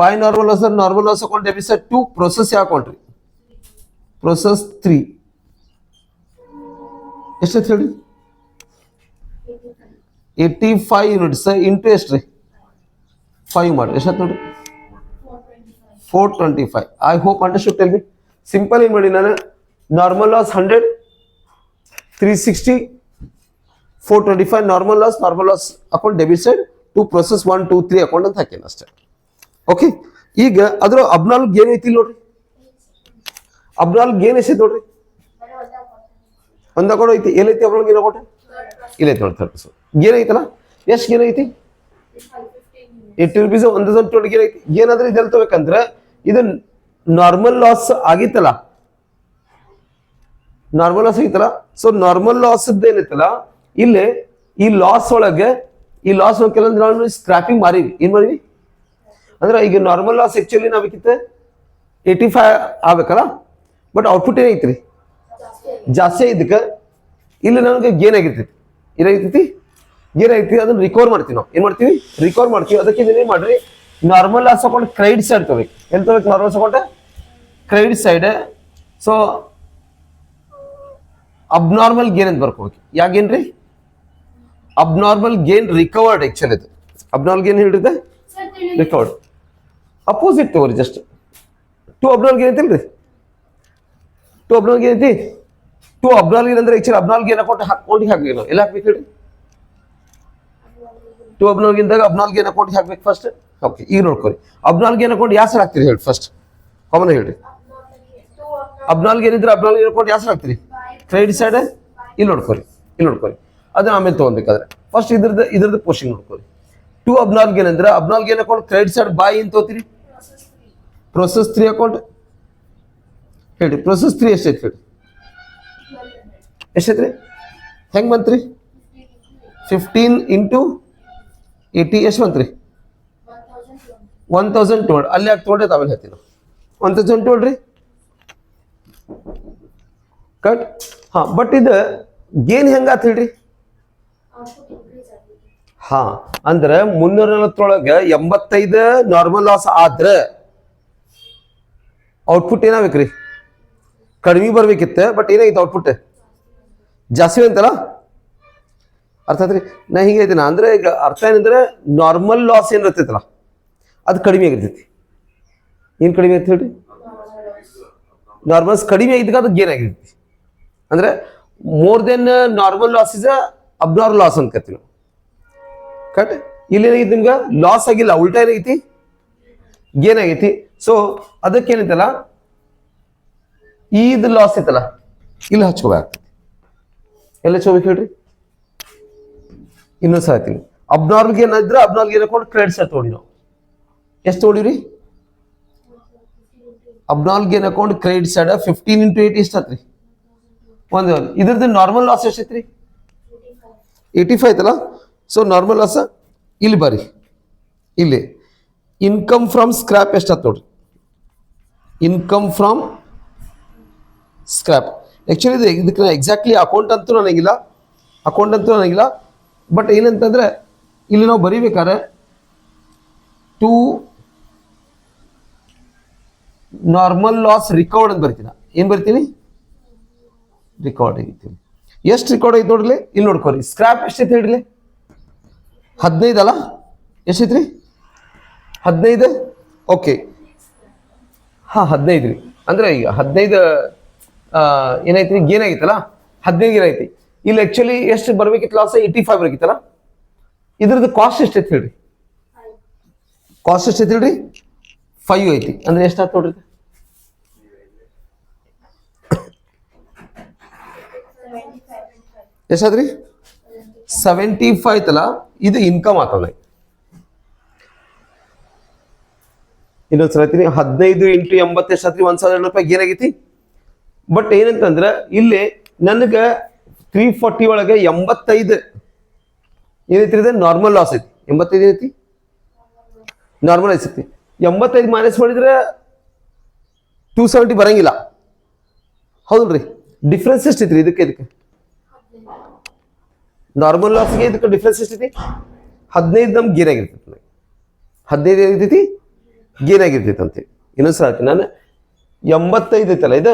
ಬೈ ನಾರ್ಮಲ್ ಲಾಸ್ ಅಂದ್ರೆ normal loss account debit side to process ಯಾವ ಅಕೌಂಟ್ ರೀ? ಪ್ರೊಸೆಸ್ 3 ಎಷ್ಟು ಹೇಳಿ? 85 ಯೂನಿಟ್ಸ್ ಇಂಟು ಎಷ್ಟು ರೀ? 5 ಮಾಡಿ ಎಷ್ಟು ನೋಡ್ರಿ? 425. I hope understood. Tell me. Simple ಏನು ಮಾಡಿ ನಾನು normal loss 100, 360, 425 normal loss account debit side to process 1, 2, 3 account ಅಂತ ಹಾಕೇನೆ ಅಷ್ಟೇ. ಓಕೆ, ಈಗ ಅದ್ರ ಅಬ್ನಾರ್ಮಲ್ ಗೇನ್ ಐತಿ ನೋಡ್ರಿ. ಅಬ್ನಾರ್ಮಲ್ ಗೇನ್ ಎಷ್ಟೈತಿ ನೋಡ್ರಿ? ಒಂದು ಅಕೌಂಟ್ ಐತಿ. ಎಲ್ಲೈತಿ ಅಬ್ನಾರ್ಮಲ್ ಗೇನ್ ಅಕೌಂಟ್? ಇಲ್ಲೈತಿ ನೋಡಿ. 30% ಗೇನ್ ಐತಲ್ಲ. ಎಷ್ಟು ಗೇನ್ ಐತಿ? 80 ರೂಪೀಸ್. 1,020 ಗೇನ್ ಐತಿ. ಏನಾದ್ರೆ ಇದೆಲ್ಲ ತಗೋಬೇಕಂದ್ರೆ ಇದು ನಾರ್ಮಲ್ ಲಾಸ್ ಆಗಿತ್ತಲ್ಲ. ನಾರ್ಮಲ್ ಲಾಸ್ ಆಗಿತ್ತಲ್ಲ. ಸೊ ನಾರ್ಮಲ್ ಲಾಸ್ ಏನೈತಲ್ಲ ಇಲ್ಲಿ ಈ ಲಾಸ್ ಒಳಗೆ ಈ ಲಾಸ್ ಕೆಲವೊಂದು ನಾವು ಸ್ಕ್ರಾಪಿಂಗ್ ಮಾರಿವಿ. ಏನ್ ಮಾಡಿವಿ ಅಂದ್ರೆ ಈಗ ನಾರ್ಮಲ್ ಲಾಸ್ ಆಕ್ಚುಲಿ ನಾವೇಕಿತ್ತು 85 ಆಗ್ಬೇಕಲ್ಲ. ಬಟ್ ಔಟ್ಪುಟ್ ಏನೈತ್ರಿ? ಜಾಸ್ತಿ ಇದಕ್ಕೆ ಇಲ್ಲಿ ನನಗೆ ಗೇನ್ ಆಗಿರ್ತೈತಿ. ಏನಾಗಿರ್ತೈತಿ? ಗೇನ್ ಐತಿ. ಅದನ್ನ ರಿಕವರ್ ಮಾಡ್ತೀವಿ ನಾವು. ಏನ್ ಮಾಡ್ತೀವಿ? ರಿಕವರ್ ಮಾಡ್ತೀವಿ. ಅದಕ್ಕೆ ಏನ್ ಮಾಡ್ರಿ? Normal loss account credit side ತಗೋಬೇಕು. ಎಲ್ಲಿ ತಗೋಬೇಕು? Normal loss account credit side. So abnormal gain ಅಂತ ಬರ್ಕೋಬೇಕು. ಯಾಕೇನ್ರಿ? Abnormal gain recovered. ಆಕ್ಚುಲಿ ಇದು ಅಬ್ನಾರ್ಮಲ್ ಗೇನ್ ಹೇಳಿರುತ್ತೆ ರಿಕವರ್ಡ್. ಅಪೋಸಿಟ್ ತಗೋರಿ. ಜಸ್ಟ್ 2 ಅಬ್ನಾರ್ಮಲ್ ಗೇನ್ ಐತಿಲ್ರಿ? 2 ಅಬ್ನಾರ್ಮಲ್ ಗೇನ್ ಐತಿ. 2 ಅಬ್ನಾರ್ಮಲ್ ಗೇನ್ ಅಂದ್ರೆ ಆಕ್ಚುಲಿ ಅಬ್ನಾರ್ಮಲ್ ಗೇನ್ ಅಕೌಂಟ್ ಅಕೌಂಟಿಗೆ ಹಾಕ್ಬೇಕು ನಾವು. ಎಲ್ಲ ಹಾಕ್ಬೇಕು ಹೇಳಿ? 2 ಅಬ್ನಾರ್ಮಲ್ ಗೇನ್ ದಾಗ ಅಬ್ನಾರ್ಮಲ್ ಗೇನ್ ಅಕೌಂಟ್ ಹಾಕ್ಬೇಕು ಫಸ್ಟ್. ಓಕೆ, ಈಗ ನೋಡ್ಕೊರಿ. ಅಬ್ನಾರ್ಮಲ್ ಗೇನ್ ಅಕೌಂಟ್ ಯಾವ ಸಲ ಹಾಕ್ತೀರಿ ಹೇಳಿ? ಫಸ್ಟ್ ಕಾಮನ್ ಹೇಳ್ರಿ. ಅಬ್ನಾರ್ಮಲ್ ಗೇನ್ ಇದ್ರೆ ಅಬ್ನಾರ್ಮಲ್ ಗೇನ್ ಅಕೌಂಟ್ ಯಾವ ಸಲ ಹಾಕ್ತೀರಿ? Credit side. ಇಲ್ಲಿ ನೋಡ್ಕೊರಿ. ಇಲ್ಲಿ ನೋಡ್ಕೊರಿ. ಅದನ್ನ ಆಮೇಲೆ ತಗೊಬೇಕಾದ್ರೆ ಫಸ್ಟ್ ಇದ್ರದ್ದು ಪೋಸ್ಟಿಂಗ್ ನೋಡ್ಕೊರಿ. 2 ಅಬ್ನಾರ್ಮಲ್ ಗೇನ್ ಅಂದ್ರೆ abnormal gain account credit side by ಅಂತ ತಗೋತೀರಿ. ಪ್ರೊಸೆಸ್ 3 ಅಕೌಂಟ್ ಹೇಳಿ. ಪ್ರೊಸೆಸ್ 3 ಎಷ್ಟೈತಿ ಹೇಳಿ? ಎಷ್ಟೈತ್ರಿ? ಹೆಂಗ್ ಬಂತ್ರಿ? 15 into 80 ಎಷ್ಟು ಬಂತು ರೀ 1200. 1200 ಅಲ್ಲಿ ಯಾಕೆ ತೊಗೊಂಡ್ರೆ ಆಮೇಲೆ ಹೇಳ್ತೀನಿ ನಾವು 1200 ರೀ ಕಟ್ ಹಾಂ ಬಟ್ ಇದು ಗೇನ್ ಹೆಂಗಾತ್ ಹೇಳ್ರಿ Output increase ಆಗ್ತೈತಿ. ಹಾ ಅಂದ್ರೆ 340 85 ನಾರ್ಮಲ್ ಲಾಸ್ ಆದ್ರೆ ಔಟ್ಪುಟ್ ಏನಾಗ್ಬೇಕ್ರಿ ಕಡಿಮೆ ಬರ್ಬೇಕಿತ್ತು ಬಟ್ ಏನಾಗಿತ್ತು ಔಟ್ಪುಟ್ ಜಾಸ್ತಿ ಅಂತಲ್ಲ ಅರ್ಥ ಆತ್ರಿ ನಾ ಹಿಂಗೆ ಐತಿನ ಅಂದ್ರೆ ಈಗ ಅರ್ಥ ಏನಂದ್ರೆ ನಾರ್ಮಲ್ ಲಾಸ್ ಏನ್ ಇರ್ತೈತಲ್ಲ ಅದು ಕಡಿಮೆ ಆಗಿರ್ತೈತಿ ಏನು ಕಡಿಮೆ ಅಂತ ಹೇಳ್ರಿ ನಾರ್ಮಲ್ಸ್ ಕಡಿಮೆ ಆಗಿದ್ದಾಗ ಅದು ಗೇನ್ ಆಗಿರ್ತೈತಿ ಅಂದ್ರೆ more than normal loss is abnormal loss ಅಂತ ಕರಿತೀವಿ ನಾವು ಕರೆಕ್ಟ್ ಇಲ್ಲಿ ಏನಾಗೈತಿ ನಿಮ್ಗೆ ಲಾಸ್ ಆಗಿಲ್ಲ ಉಲ್ಟಾ ಏನಾಗೈತಿ ಗೇನ್ ಆಗೈತಿ ಸೊ ಅದಕ್ಕೇನೈತಲ್ಲ ಇದು ಲಾಸ್ ಐತಲ್ಲ ಇಲ್ಲಿ ಹಚ್ಕೋಬೇಕಾಗ್ತೈತಿ ಎಲ್ಲ ಹಚ್ಕೋಬೇಕು ಹೇಳ್ರಿ ಇನ್ನೊಂದು ಸಲ ಹೇಳ್ತೀನಿ ಅಬ್ನಾರ್ಮಲ್ ಗೇನ್ ಇದ್ರೆ ಅಬ್ನಾರ್ಮಲ್ ಗೇನ್ ಹಾಕೊಂಡು ಕ್ರೆಡಿಟ್ ಸರ್ ತೊಗೊಂಡಿ ನಾವು ಎಷ್ಟು ತೊಗೊಂಡಿವ್ರಿ abnormal gain account credit side 15 into 8 ಎಷ್ಟು ಆತ್ರಿ ಒಂದು ಇದ್ರದ್ದು ನಾರ್ಮಲ್ ಲಾಸ್ ಎಷ್ಟೈತ್ರಿ 85 ಐತಲ್ಲ ಸೊ ನಾರ್ಮಲ್ ಲಾಸ್ ಇಲ್ಲಿ ಬರ್ರಿ ಇಲ್ಲಿ ಇನ್ಕಮ್ ಫ್ರಮ್ ಸ್ಕ್ರಾಪ್ ಎಷ್ಟಾತ್ ನೋಡ್ರಿ ಇನ್ಕಮ್ ಫ್ರಮ್ ಸ್ಕ್ರಾಪ್ ಆ್ಯಕ್ಚುಲಿ ಇದಕ್ಕೆ ಎಕ್ಸಾಕ್ಟ್ಲಿ ಅಕೌಂಟ್ ಅಂತೂ ನನಗಿಲ್ಲ ಬಟ್ ಏನಂತಂದ್ರೆ ಇಲ್ಲಿ ನಾವು ಬರೀಬೇಕಾದ್ರೆ ಟು ನಾರ್ಮಲ್ ಲಾಸ್ ರಿಕವರ್ಡ್ ಅಂತ ಬರ್ತೀನಿ ಏನು ಬರ್ತೀನಿ ರಿಕಾರ್ಡ್ ಆಗಿರ್ತೀನಿ ಎಷ್ಟು ರಿಕಾರ್ಡ್ ಐತೆ ನೋಡ್ರಿ ಇಲ್ಲಿ ನೋಡ್ಕೊರಿ ಸ್ಕ್ರಾಪ್ ಎಷ್ಟೈತೆ ಹೇಳ್ರಿ 15 ಅಲ್ಲ ಎಷ್ಟೈತ್ರಿ 15 ಓಕೆ ಹಾಂ 15 ರೀ ಅಂದ್ರೆ ಈಗ 15 ಏನಾಯ್ತು ಗೇನ್ ಆಗಿತ್ತಲ್ಲ 15 ಗೇನ್ ಐತಿ ಇಲ್ಲಿ ಆ್ಯಕ್ಚುಲಿ ಎಷ್ಟು ಬರ್ಬೇಕಿತ್ತು ಲಾಸ್ 85 ಬರ್ಬೇಕಿತ್ತಲ್ಲ ಇದ್ರದ್ದು ಕಾಸ್ಟ್ ಎಷ್ಟೈತೆ ಹೇಳ್ರಿ ಕಾಸ್ಟ್ ಎಷ್ಟೈತೆ ಹೇಳ್ರಿ 5 ಐತಿ ಅಂದ್ರೆ ಎಷ್ಟಾಯ್ತು ನೋಡ್ರಿ 75. ಎಷ್ಟಾದ್ರಿ 75 ಐತಲ್ಲ ಇದು ಇನ್ಕಮ್ ಆಗ್ತದ ಇನ್ನೊಂದ್ಸಲ ಹೇಳ್ತೀನಿ 15 into 80 ಎಷ್ಟಾದ್ರಿ 1200 ರೂಪಾಯಿ ಗೇನ್ ಆಗೈತಿ ಬಟ್ ಏನಂತಂದ್ರೆ ಇಲ್ಲಿ ನನಗೆ 340 ಒಳಗೆ 85 ಏನೈತಿ ಇದು ನಾರ್ಮಲ್ ಲಾಸ್ ಐತಿ 85 ಏನೈತಿ ನಾರ್ಮಲ್ ಐತಿ 85 ಮೈನಸ್ ಮಾಡಿದ್ರೆ 270 ಬರಂಗಿಲ್ಲ ಹೌದಲ್ರಿ ಡಿಫ್ರೆನ್ಸ್ ಎಷ್ಟೈತ್ರಿ ಇದಕ್ಕೆ ನಾರ್ಮಲ್ ಲಾಸ್ಗೆ ಇದಕ್ಕೆ ಡಿಫ್ರೆನ್ಸ್ ಎಷ್ಟೈತಿ 15 ನಮ್ಗೆ ಗೇನ್ ಆಗಿರ್ತೈತಿ 15 ಏನಿರ್ತೈತಿ ಗೇನ್ ಆಗಿರ್ತೈತಿ ಅಂತ ಇನ್ನೊಂದ್ಸಲ ಹೇಳ್ತೀನಿ ನಾನು 85 ಐತಲ್ಲ ಇದು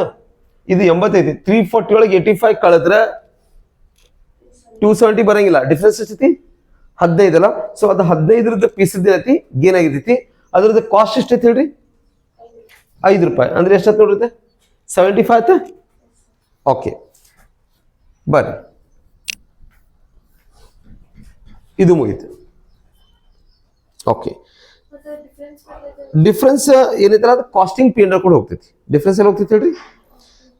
85 340 ಒಳಗೆ 85 ಕಳೆದ್ರೆ 270 ಬರಂಗಿಲ್ಲ ಡಿಫ್ರೆನ್ಸ್ ಎಷ್ಟೈತಿ 15 ಅಲ್ಲ ಸೊ ಅದು 15 ಪೀಸ್ ಐತಿ ಗೇನ್ ಆಗಿರ್ತೈತಿ ಅದ್ರದ್ದು ಕಾಸ್ಟ್ ಎಷ್ಟೈತಿ ಹೇಳ್ರಿ 5 ರೂಪಾಯಿ ಅಂದ್ರೆ ಎಷ್ಟಾಯ್ತು ನೋಡ್ರಿ 75 ಆಯ್ತಾ ಓಕೆ ಬರ್ರಿ ಇದು ಮುಗೀತು ಓಕೆ ಮತ್ತೆ difference ಬರ್ತೈತೆ. ಡಿಫ್ರೆನ್ಸ್ ಏನೈತಲ್ಲ ಅದು ಕಾಸ್ಟಿಂಗ್ ಪಿ ಕೂಡ ಹೋಗ್ತೈತಿ ಡಿಫ್ರೆನ್ಸ್ ಎಲ್ಲ ಹೋಗ್ತೈತಿ ಹೇಳ್ರಿ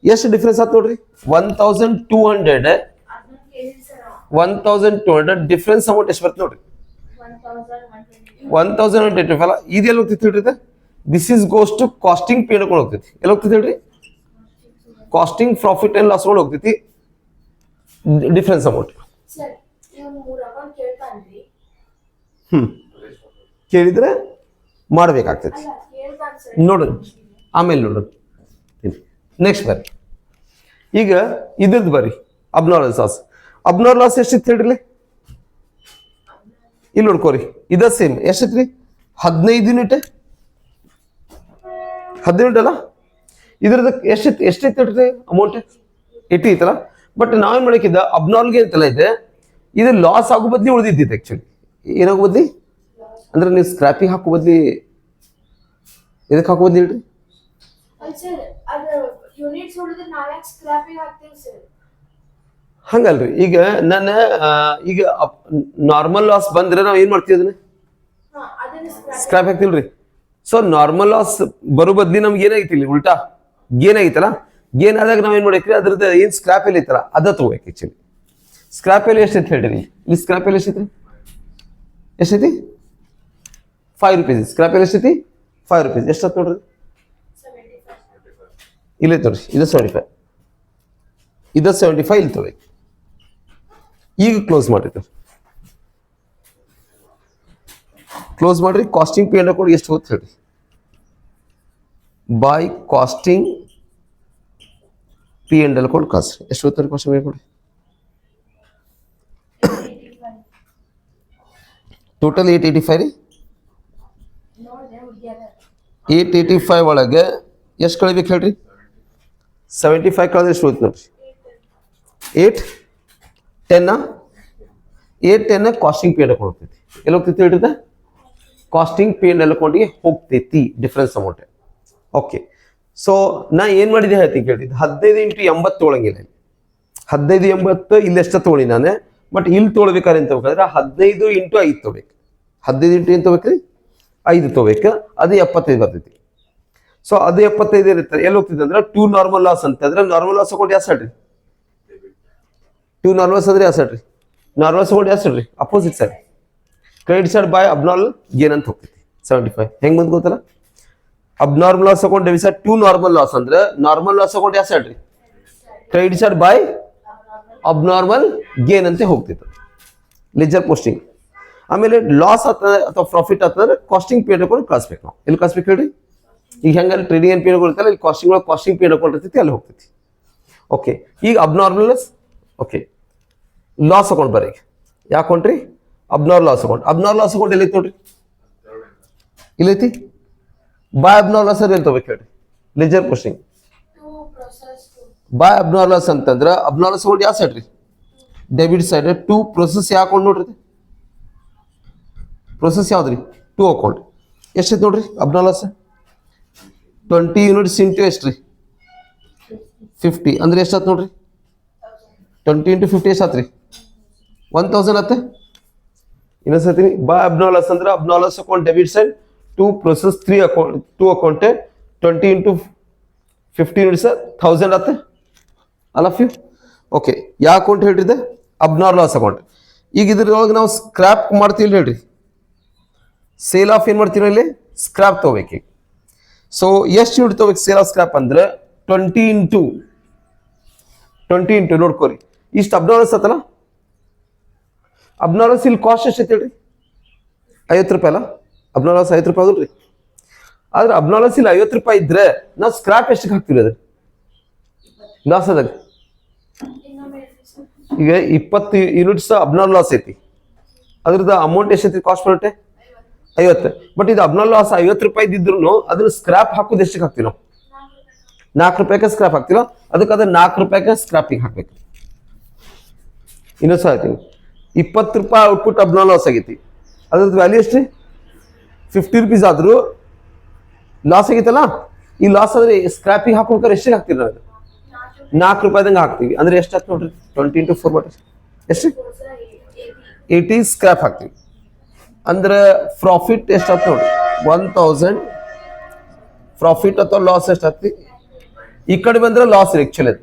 ಎಷ್ಟು ಡಿಫ್ರೆನ್ಸ್ ಆಯ್ತು ನೋಡ್ರಿ 1200 ಅದನ್ನ ಕೇಳಿದ್ರಿ ಸರ್ 1200 ಡಿಫ್ರೆನ್ಸ್ ಅಮೌಂಟ್ ಎಷ್ಟು ಬರ್ತದೆ ನೋಡ್ರಿ 1125. ಅಲ್ಲ ಇದೆಲ್ಲ ಹೋಗ್ತೈತಿ ಹೇಳ್ರಿ this is goes to costing P ಕೂಡ ಹೋಗ್ತೈತಿ ಎಲ್ಲ ಹೋಗ್ತೈತಿ ಹೇಳ್ರಿ ಕಾಸ್ಟಿಂಗ್ ಪ್ರಾಫಿಟ್ ಅಂಡ್ ಲಾಸ್ ಕೂಡ ಹೋಗ್ತೈತಿ ಡಿಫ್ರೆನ್ಸ್ ಅಮೌಂಟ್ ಸರ್ ಇವ್ನು 3 ಅಕೌಂಟ್ ಕೇಳ್ತಾನ್ರಿ ಕೇಳಿದ್ರೆ ಮಾಡ್ಬೇಕಾಗ್ತೈತಿ ಅಲ್ಲ ಕೇಳ್ತಾನ ಸರ್ ನೋಡ್ರಿ ಆಮೇಲೆ ನೋಡ್ರಿ ನೆಕ್ಸ್ಟ್ ಬರ್ರಿ ಈಗ ಇದ್ರದ್ದು ಬರ್ರಿ ಅಬ್ನಾರ್ಮಲ್ ಲಾಸ್ ಎಷ್ಟಿತ್ತು ಹೇಳ್ರಿ ಇಲ್ಲಿ ನೋಡ್ಕೋರಿ ಇದ ಸೇಮ್ ಎಷ್ಟಿತ್ರಿ 15 ಯೂನಿಟ್ 15 ಅಲ್ಲ ಇದ್ರದ್ದು ಎಷ್ಟಿತ್ತು ಹೇಳ್ರಿ ಅಮೌಂಟ್ 80 ಐತಲ್ಲ ಬಟ್ ನಾವೇನ್ ಮಾಡಕ್ಕಿದ್ದ ಅಬ್ನಾರ್ಮಲ್ಗೆ ಅಂತಲ್ಲ ಇದೆ ಇದು ಲಾಸ್ ಆಗೋ ಬದ್ಲಿ ಉಳಿದಿದ್ದಿತ್ತು ಆ್ಯಕ್ಚುಲಿ ಏನಾಗೋ ಬದ್ಲಿ ಅಂದ್ರೆ ನೀವು ಸ್ಕ್ರಾಪಿಗೆ ಹಾಕೋ ಬದ್ಲಿ ಇದಕ್ಕೆ ಹಾಕೋ ಬದ್ಲಿ ಹೇಳ್ರಿ ಸರ್ ಅದು ಯೂನಿಟ್ಸ್ ಹೊಡೆದ್ರೆ ನಾವ್ಯಾಕೆ ಸ್ಕ್ರಾಪಿಂಗ್ ಹಾಕ್ತೀವಿ ಸರ್ ಹಂಗಲ್ರಿ ಈಗ ನಾನು ಈಗ ನಾರ್ಮಲ್ ಲಾಸ್ ಬಂದ್ರೆ ನಾವು ಏನ್ ಮಾಡ್ತೀವಿ ಅದನ್ನ ಅದನ್ನ ಸ್ಕ್ರಾಪ್ ಹಾಕ್ತಿಲ್ರಿ ಸೊ ನಾರ್ಮಲ್ ಲಾಸ್ ಬರೋ ಬದ್ಲಿ ನಮ್ಗೆ ಏನಾಗೈತಿ ಇಲ್ಲಿ ಉಲ್ಟಾ ಗೇನ್ ಆಗೈತಲ್ಲ ಗೇನ್ ಆದಾಗ ನಾವ್ ಏನ್ ಮಾಡಕ್ರಿ ಅದ್ರದ್ದು ಏನ್ ಸ್ಕ್ರಾಪ್ ಎಲ್ಲಿ ಐತಲ್ಲ ಅದ ತಗೋಬೇಕು ಆಕ್ಚುಲಿ ಸ್ಕ್ರಾಪ್ ಎಲ್ಲಿ ಎಷ್ಟೈತಿ ಹೇಳ್ರಿ ಇಲ್ಲಿ ಸ್ಕ್ರಾಪ್ ಎಲ್ಲಿ ಎಷ್ಟೈತಿ ಎಷ್ಟೈತಿ 5 ರೂಪೀಸ್ ಸ್ಕ್ರಾಪ್ ಎಲ್ಲಿ ಎಷ್ಟೈತಿ 5 ರೂಪೀಸ್ ಎಷ್ಟತ್ ನೋಡ್ರಿ 75. ಇಲ್ಲೈತೆ ನೋಡ್ರಿ ಇದು 75 ಇದು 75 ಇಲ್ಲಿ ತಗೋಬೇಕು ಈಗ ಕ್ಲೋಸ್ ಮಾಡಿರ್ತಾರೆ ಕ್ಲೋಸ್ ಮಾಡ್ರಿ. ಕಾಸ್ಟಿಂಗ್ ಪಿ ಅಂಡ್ ಅಕೌಂಟ್ ಎಷ್ಟು ಹೋಗುತ್ತೆ ಹೇಳಿ. By costing P and account cost ಎಷ್ಟು ಹೋಗ್ತಾರೆ ಕ್ವಶನ್ ಹೇಳ್ಕೊಡಿ. ಟೋಟಲ್ 885 ರೀ. ನೋಡ್ದೆ ಹುಡ್ಗ್ಯಾರ 885 ಒಳಗೆ ಎಷ್ಟು ಕಳಿಬೇಕು ಹೇಳ್ರಿ. 75 ಕಳೆದ್ರೆ ಎಷ್ಟು ಹೋಯ್ತು ನೋಡ್ರಿ. 810 810 ಕಾಸ್ಟಿಂಗ್ ಪಿ ಅಂಡ್ ಅಕೌಂಟ್ ಹೋಗ್ತೈತಿ. ಎಲ್ಲಿ ಹೋಗ್ತೈತಿ ಹೇಳ್ರಿ. ಕಾಸ್ಟಿಂಗ್ ಪಿ ಅಂಡ್ ಅಕೌಂಟ್ಗೆ ಹೋಗ್ತೈತಿ ಡಿಫ್ರೆನ್ಸ್ ಅಮೌಂಟ್. ಓಕೆ, ಸೊ ನಾ ಏನು ಮಾಡಿದೆ ಹೇಳ್ತೀನಿ ಕೇಳ್ತಿದ್ದೆ. 15 ಇಂಟು 80 ತೊಗೊಳಂಗಿಲ್ಲ. 15 80 ಇಲ್ಲಿ ಎಷ್ಟು ತೊಗೊಳಿ ನಾನು, ಬಟ್ ಇಲ್ಲಿ ತೊಗೊಳ್ಬೇಕಾದ್ರೆ ಏನು ತೊಗೋಬೇಕಾದ್ರೆ 15 ಇಂಟು 5 ತೊಗೋಬೇಕು. 15 ಇಂಟು ಏನು ತೊಗೋಬೇಕ್ರಿ, 5 ತೊಗೋಬೇಕು. ಅದು 75 ಬರ್ತೈತಿ. ಸೊ ಅದು 75 ಇರುತ್ತೆ. ಎಲ್ಲಿ ಹೋಗ್ತಿದೆ ಅಂದ್ರೆ ಟು ನಾರ್ಮಲ್ ಲಾಸ್ ಅಂತಂದ್ರೆ ನಾರ್ಮಲ್ ಲಾಸ್ ಅಕೌಂಟ್ ಯಾವ ಸೈಡ್ ರೀ. ಟು ನಾರ್ಮಲ್ ಲಾಸ್ ಅಂದ್ರೆ ಯಾವ ಸೈಡ್ ರೀ. ನಾರ್ಮಲ್ ಲಾಸ್ ಅಕೌಂಟ್ ಯಾವ ಸೈಡ್ ರೀ, opposite side. Credit side by abnormal gain ಅಂತ ಹೋಗ್ತೈತಿ. 75 ಹೆಂಗ್ ಬಂದ್ ಗೊತ್ತಲ್ಲ. Abnormal loss account debit side to normal loss ಅಂದ್ರೆ ನಾರ್ಮಲ್ ಲಾಸ್ ಅಕೌಂಟ್ ಯಾವ ಸೈಡ್ ರೀ, credit side by abnormal gain ಅಂತ ಹೋಗ್ತಿತ್ತು ಲೆಜರ್ ಪೋಸ್ಟಿಂಗ್. ಆಮೇಲೆ ಲಾಸ್ ಆಗ್ತದೆ ಅಥವಾ ಪ್ರಾಫಿಟ್ ಆಗ್ತದೆ ಕಾಸ್ಟಿಂಗ್ ಪಿ ಅಂಡ್ ಅಕೌಂಟ್ ಕಳಿಸ್ಬೇಕು ನಾವು. ಎಲ್ಲಿ ಕಳಿಸ್ಬೇಕು ಹೇಳ್ರಿ. ಈಗ ಹೆಂಗಲ್ಲಿ trading and P and account ಇರ್ತಲ್ಲ, ಇಲ್ಲಿ ಕಾಸ್ಟಿಂಗ್ ಪಿ ಅಂಡ್ ಅಕೌಂಟ್ ಇರ್ತೈತಿ, ಅಲ್ಲಿ ಹೋಗ್ತೈತಿ. ಓಕೆ, ಈಗ ಅಬ್ನಾರ್ಮಲ್ ಓಕೆ ಲಾಸ್ ಅಕೌಂಟ್ ಬರ್ರಿ. ಯಾವ ಅಕೌಂಟ್ ರೀ, abnormal loss account. Abnormal loss account ಎಲ್ಲೈತಿ ನೋಡ್ರಿ, ಇಲ್ಲೈತಿ. ಬೈ ಅಬ್ನಾರ್ಮಲ್ ಲಾಸ್ ಎಲ್ಲಿ ತಗೋಬೇಕು ಹೇಳ್ರಿ. Ledger posting to process two by abnormal loss ಅಂತಂದ್ರೆ ಅಬ್ನಾರ್ಮಲ್ ಲಾಸ್ ಅಕೌಂಟ್ ಯಾವ ಸೈಡ್ ರೀ, ಡೆಬಿಟ್ ಸೈಡ್. ಟು ಪ್ರೊಸೆಸ್ ಯಾವ ಅಕೌಂಟ್ ನೋಡ್ರಿ, ಪ್ರೊಸೆಸ್ ಯಾವ್ದ್ರಿ, ಟು ಅಕೌಂಟ್. ಎಷ್ಟೈತಿ ನೋಡ್ರಿ ಅಬ್ನಾರ್ಮಲ್ ಲಾಸ್. 20 ಯೂನಿಟ್ಸ್ ಇಂಟು ಎಷ್ಟು ರೀ, 50 ಅಂದ್ರೆ ಎಷ್ಟಾತ್ ನೋಡ್ರಿ. 20 ಇಂಟು 50 ಎಷ್ಟಾತ್ರಿ, 1000 ಆತ. ಇನ್ನೊಂದ್ಸತಿ ಬೈ ಅಬ್ನಾರ್ಮಲ್ ಲಾಸ್ ಅಂದ್ರೆ abnormal loss account debit side to process 3 account 2 account 20 into 50 units 1000 ಆತ. ಅಲ್ಲ ಫ್ಯೂ. ಓಕೆ, ಯಾವ ಅಕೌಂಟ್ ಹೇಳ್ರಿದೆ, ಅಬ್ನಾರ್ಮಲ್ ಲಾಸ್ ಅಕೌಂಟ್. ಈಗ ಇದ್ರೊಳಗೆ ನಾವು ಸ್ಕ್ರಾಪ್ ಮಾಡ್ತೀವಿ ಹೇಳ್ರಿ. ಸೇಲ್ ಆಫ್ ಏನು ಮಾಡ್ತೀವಿ ಇಲ್ಲಿ, ಸ್ಕ್ರಾಪ್ ತಗೋಬೇಕು. ಸೊ ಎಷ್ಟು ಯೂನಿಟ್ ತಗೋಬೇಕು ಸೇಲ್ ಆಫ್ ಸ್ಕ್ರಾಪ್ ಅಂದ್ರೆ 20 ಇಂಟು ನೋಡ್ಕೋರಿ. ಇಷ್ಟು ಅಬ್ನಾರ್ಮಲ್ಸ್ ಆತಲ್ಲ. ಅಬ್ನಾರ್ಮಲ್ಸ್ ಇಲ್ಲಿ ಕಾಸ್ಟ್ ಎಷ್ಟು ಐತೆ ಹೇಳ್ರಿ, 50 ರೂಪಾಯಿ ಅಲ್ಲ. ಅಬ್ನಾರ್ಮಲ್ಸ್ 50 ರೂಪಾಯಿ ಅದಲ್ರಿ. ಆದ್ರೆ ಅಬ್ನಾರ್ಮಲ್ಸ್ ಇಲ್ಲಿ 50 ರೂಪಾಯಿ ಇದ್ರೆ ನಾವು ಸ್ಕ್ರಾಪ್ ಎಷ್ಟಕ್ಕೆ ಹಾಕ್ತೀವಿ ಅದ್ರ ಲಾಸ್ ಅದಾಗ. ಇನ್ನೊಮ್ಮೆ ಹೇಳ್ರಿ ಸರ್. ಈಗ 20 ಯೂನಿಟ್ಸ್ ಅಬ್ನಾರ್ಮಲ್ ಲಾಸ್ ಐತಿ. ಅದ್ರದ್ದು ಅಮೌಂಟ್ ಎಷ್ಟೈತಿ ಕಾಸ್ಟ್ ಬರುತ್ತೆ 50. ಬಟ್ ಇದು ಅಬ್ನಾರ್ಮಲ್ ಲಾಸ್ 50 ರೂಪಾಯಿ ಇದ್ರೂ ಅದನ್ನ ಸ್ಕ್ರಾಪ್ ಹಾಕೋದು ಎಷ್ಟಕ್ಕೆ ಹಾಕ್ತೀವಿ ನಾವು, 4 ರೂಪಾಯಿಗೆ ಸ್ಕ್ರಾಪ್ ಹಾಕ್ತಿಲ್ಲ. ಅದಕ್ಕೆ ಅದ್ರ 4 ರೂಪಾಯಿಗೆ ಸ್ಕ್ರಾಪಿಗೆ ಹಾಕ್ಬೇಕು. ಇನ್ನೊಂದು ಸಹ ಹೇಳ್ತೀನಿ, 20 ರೂಪಾಯಿ ಔಟ್ಪುಟ್ ಅಬ್ನಾರ್ಮಲ್ ಲಾಸ್ ಆಗೈತಿ. ಅದ್ರದ್ದು ವ್ಯಾಲ್ಯೂ ಎಷ್ಟು, 50 ರೂಪೀಸ್ ಆದ್ರೂ ಲಾಸ್ ಆಗೈತಲ್ಲ. ಈ ಲಾಸ್ ಆದ್ರೆ ಸ್ಕ್ರಾಪಿಗೆ ಹಾಕೋಬೇಕಾದ್ರೆ ಎಷ್ಟಿಗೆ ಹಾಕ್ತೀವಿ ನಾವು, 4 ರೂಪಾಯಿದಂಗೆ ಹಾಕ್ತೀವಿ. ಅಂದ್ರೆ ಎಷ್ಟು ಆಗ್ತದೆ ನೋಡ್ರಿ, 20 ಇಂಟು 4 ಮಾಡ್ರಿ ಎಷ್ಟು, 80 ಸ್ಕ್ರಾಪ್ ಹಾಕ್ತೀವಿ. ಅಂದ್ರೆ ಪ್ರಾಫಿಟ್ ಎಷ್ಟು ಆಗ್ತದೆ ನೋಡ್ರಿ, 1000 ಪ್ರಾಫಿಟ್ ಅಥವಾ ಲಾಸ್ ಎಷ್ಟು ಆಗ್ತಿ. ಈ ಕಡೆ ಬಂದ್ರೆ ಲಾಸ್ ರೀ ಆಕ್ಚುಲಿ.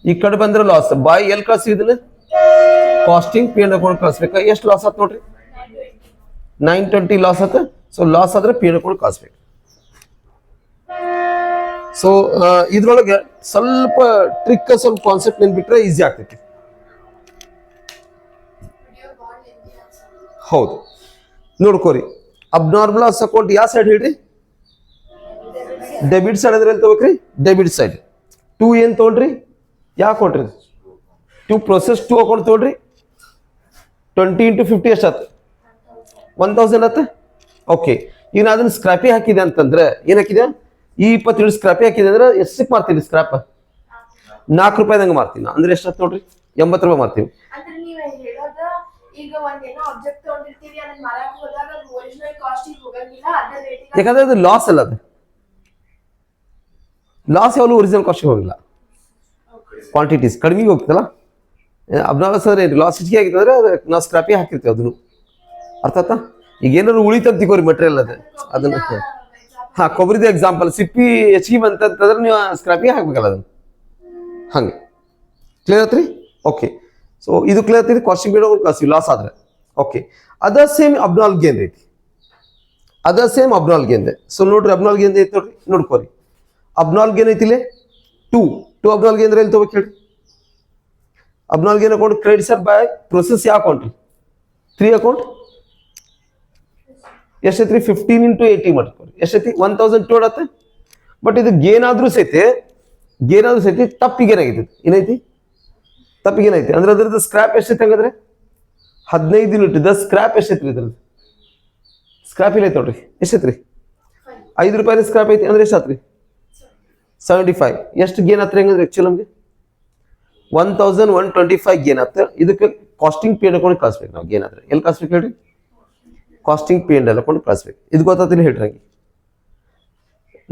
ಈ ಕಡೆ ಬಂದ್ರೆ ಲಾಸ್. ಬಾಯ್ ಎಲ್ಲಿ ಕಳ್ಸಿ ಇದನ್ನ, ಕಾಸ್ಟಿಂಗ್ ಪಿ ಅಂಡ್ ಅಕೌಂಟ್ ಕಳಿಸ್ಬೇಕು. ಎಷ್ಟು ಲಾಸ್ ಆತ್ ನೋಡ್ರಿ, 920 ಲಾಸ್ ಆತ. ಸೊ ಲಾಸ್ ಆದ್ರೆ ಪಿ ಅಂಡ್ ಅಕೌಂಟ್ ಕಳಿಸ್ಬೇಕು. ಸೊ ಇದ್ರೊಳಗೆ ಸ್ವಲ್ಪ ಟ್ರಿಕ್, ಸ್ವಲ್ಪ ಕಾನ್ಸೆಪ್ಟ್ ನೆನ್ಬಿಟ್ರೆ ಈಸಿ ಆಗ್ತೈತಿ. ವಿಡಿಯೋ ಭಾಳ ಲೆಂದಿ ಅನ್ಸುತ್ತೆ. ಹೌದು, ನೋಡ್ಕೋರಿ. ಅಬ್ನಾರ್ಮಲ್ ಲಾಸ್ ಅಕೌಂಟ್ ಯಾವ ಸೈಡ್ ಹೇಳ್ರಿ, ಡೆಬಿಟ್ ಸೈಡ್ ಅಂದ್ರೆ ಎಲ್ಲಿ ತಗೋಬೇಕ್ರಿ, ಡೆಬಿಟ್ ಸೈಡ್. 2 ಏನ್ ತೊಗೊಂಡ್ರಿ, ಯಾವ ಅಕೌಂಟ್ ರೀ, 2 ಪ್ರೊಸೆಸ್ 2 ಅಕೌಂಟ್ ತೊಗೊಂಡ್ರಿ. 20 ಇಂಟು 50 ಎಷ್ಟು ಆತ, 1000 ಆತ. ಓಕೆ, ಈಗ ನಾ ಅದನ್ನ ಸ್ಕ್ರಾಪಿ ಹಾಕಿದೆ ಅಂತಂದ್ರೆ ಏನ್ ಹಾಕಿದೆ, ಈ 20 ಯೂನಿಟ್ ಸ್ಕ್ರಾಪಿ ಹಾಕಿದೆ ಅಂದ್ರೆ ಎಷ್ಟಕ್ಕೆ ಮಾರ್ತೀನಿ ಸ್ಕ್ರಾಪ್, 4 ರೂಪಾಯಿದಂಗೆ ಮಾರ್ತೀನಿ. ಅಂದ್ರೆ ಎಷ್ಟಾತ್ ನೋಡ್ರಿ, 80 ರೂಪಾಯಿ ಮಾರ್ತೀನಿ. ಅಂದ್ರೆ ನೀವ್ ಹೇಳೋದ ಈಗ ಒಂದೇನೋ ಆಬ್ಜೆಕ್ಟ್ ತಗೊಂಡಿರ್ತೀವಿ, ಅದನ್ನ ಮಾರಾಕ್ ಹೋದಾಗ ಅದು ಒರಿಜಿನಲ್ ಕಾಸ್ಟಿಗೆ ಹೋಗಂಗಿಲ್ಲ, ಅದ್ರ ರೇಟಿಗೆ. ಯಾಕಂದ್ರೆ ಅದು ಲಾಸ್ ಅಲ್ಲ. ಅದು ಲಾಸ್ ಯಾವಾಗಲೂ ಒರಿಜಿನಲ್ ಕಾಸ್ಟಿಗೆ ಹೋಗಿಲ್ಲ. ಕ್ವಾಂಟಿಟೀಸ್ ಕಡಿಮೆಗೆ ಹೋಗ್ತಲ್ಲ. ಅಬ್ನಾರ್ಮಲ್ ಸರ್ ಲಾಸ್ ಹೆಚ್ಚಿಗೆ ಆಗಿತ್ತು ಅಂದ್ರೆ ನಾವು ಸ್ಕ್ರಾಪಿ ಹಾಕಿರ್ತೀವಿ. ಅದನ್ನು ಅರ್ಥ ಆಯ್ತಾ. ಈಗ ಏನಾದ್ರು ಉಳಿತಂತ ತಿಕೋರಿ ಮೆಟೀರಿಯಲ್ ಅದನ್ನ ಹಾ, ಕೊಬ್ಬರಿದ ಎಕ್ಸಾಂಪಲ್, ಸಿಪ್ಪಿ ಹೆಚ್ಚಿಗೆ ಬಂತಂತಂದ್ರೆ ನೀವು ಸ್ಕ್ರಾಪಿಗೆ ಹಾಕ್ಬೇಕಲ್ಲ ಅದನ್ನು. ಹಂಗೆ ಕ್ಲಿಯರ್ ಆತ್ರಿ. ಓಕೆ, ಸೊ ಇದು ಕ್ಲಿಯರ್ ಆಗ್ತೈತಿ. ಕಾಸ್ಟಿಂಗ್ ಬೇಡ ಕಳಿಸ್ತೀವಿ ಲಾಸ್ ಆದ್ರೆ. ಓಕೆ, ಅದ ಸೇಮ್ ಅಬ್ನಾರ್ಮಲ್ ಗೇನ್ ಐತಿ. ಅದ ಸೇಮ್ ಅಬ್ನಾರ್ಮಲ್ ಗೇನ್. ಸೊ ನೋಡ್ರಿ ಅಬ್ನಾರ್ಮಲ್ ಗೇನ್ ಐತಿ ನೋಡ್ರಿ, ನೋಡ್ಕೋರಿ. ಅಬ್ನಾರ್ಮಲ್ ಗೇನ್ ಐತಿಲೆ 2 ಅಬ್ನಾರ್ಮಲ್ ಗೇನ್ ಎಲ್ಲಿ ತಗೋಬೇಕು ಹೇಳಿ. Abnormal gain account credit sir by process ಯಾವ ಅಕೌಂಟ್ ರೀ, 3 ಅಕೌಂಟ್ ಎಷ್ಟೈತ್ರಿ 15 ಇಂಟು 80 ಮಾಡ್ಕೊರಿ ಎಷ್ಟೈತಿ 1200 ಆತ. ಬಟ್ ಇದು ಗೇನ್ ಆದ್ರೂ ಸೈತಿ ತಪ್ಪಿಗೆ ಏನಾಗೈತಿ ಏನೈತಿ ತಪ್ಪಿಗೆ ಏನೈತಿ ಅಂದ್ರೆ ಅದ್ರದ್ದು ಸ್ಕ್ರಾಪ್ ಎಷ್ಟೈತಿ ಹಂಗಂದ್ರೆ 15 ಯೂನಿಟ್ ಸ್ಕ್ರಾಪ್ ಎಷ್ಟೈತ್ರಿ ಇದ್ರದ್ದು ಸ್ಕ್ರಾಪ್ ಇಲ್ಲ ಐತಿ ನೋಡ್ರಿ ಎಷ್ಟೈತ್ರಿ 5 ರೂಪಾಯಿ ಸ್ಕ್ರಾಪ್ ಐತಿ ಅಂದ್ರೆ ಎಷ್ಟಾತ್ರಿ 75. ಎಷ್ಟು ಗೇನ್ ಆತ್ರಿ ಹಂಗಂದ್ರೆ ಆಕ್ಚುಲಿ ನಮ್ಗೆ 1125 ಗೇನ್ ಆತ. ಇದಕ್ಕೆ ಕಾಸ್ಟಿಂಗ್ ಪೀರಿಯಡ್ ಹಾಕೊಂಡು ಕಳಿಸ್ಬೇಕು ನಾವು ಗೇನ್ ಆದ್ರೆ ಎಲ್ಲಿ ಕಳಿಸ್ಬೇಕು ಹೇಳ್ರಿ ಕಾಸ್ಟಿಂಗ್ ಪೀರಿಯಡ್ ಹಾಕೊಂಡು ಕಳಿಸ್ಬೇಕು. ಇದು ಗೊತ್ತಾತೀನಿ ಹೇಳ್ರಿ ಹಂಗೆ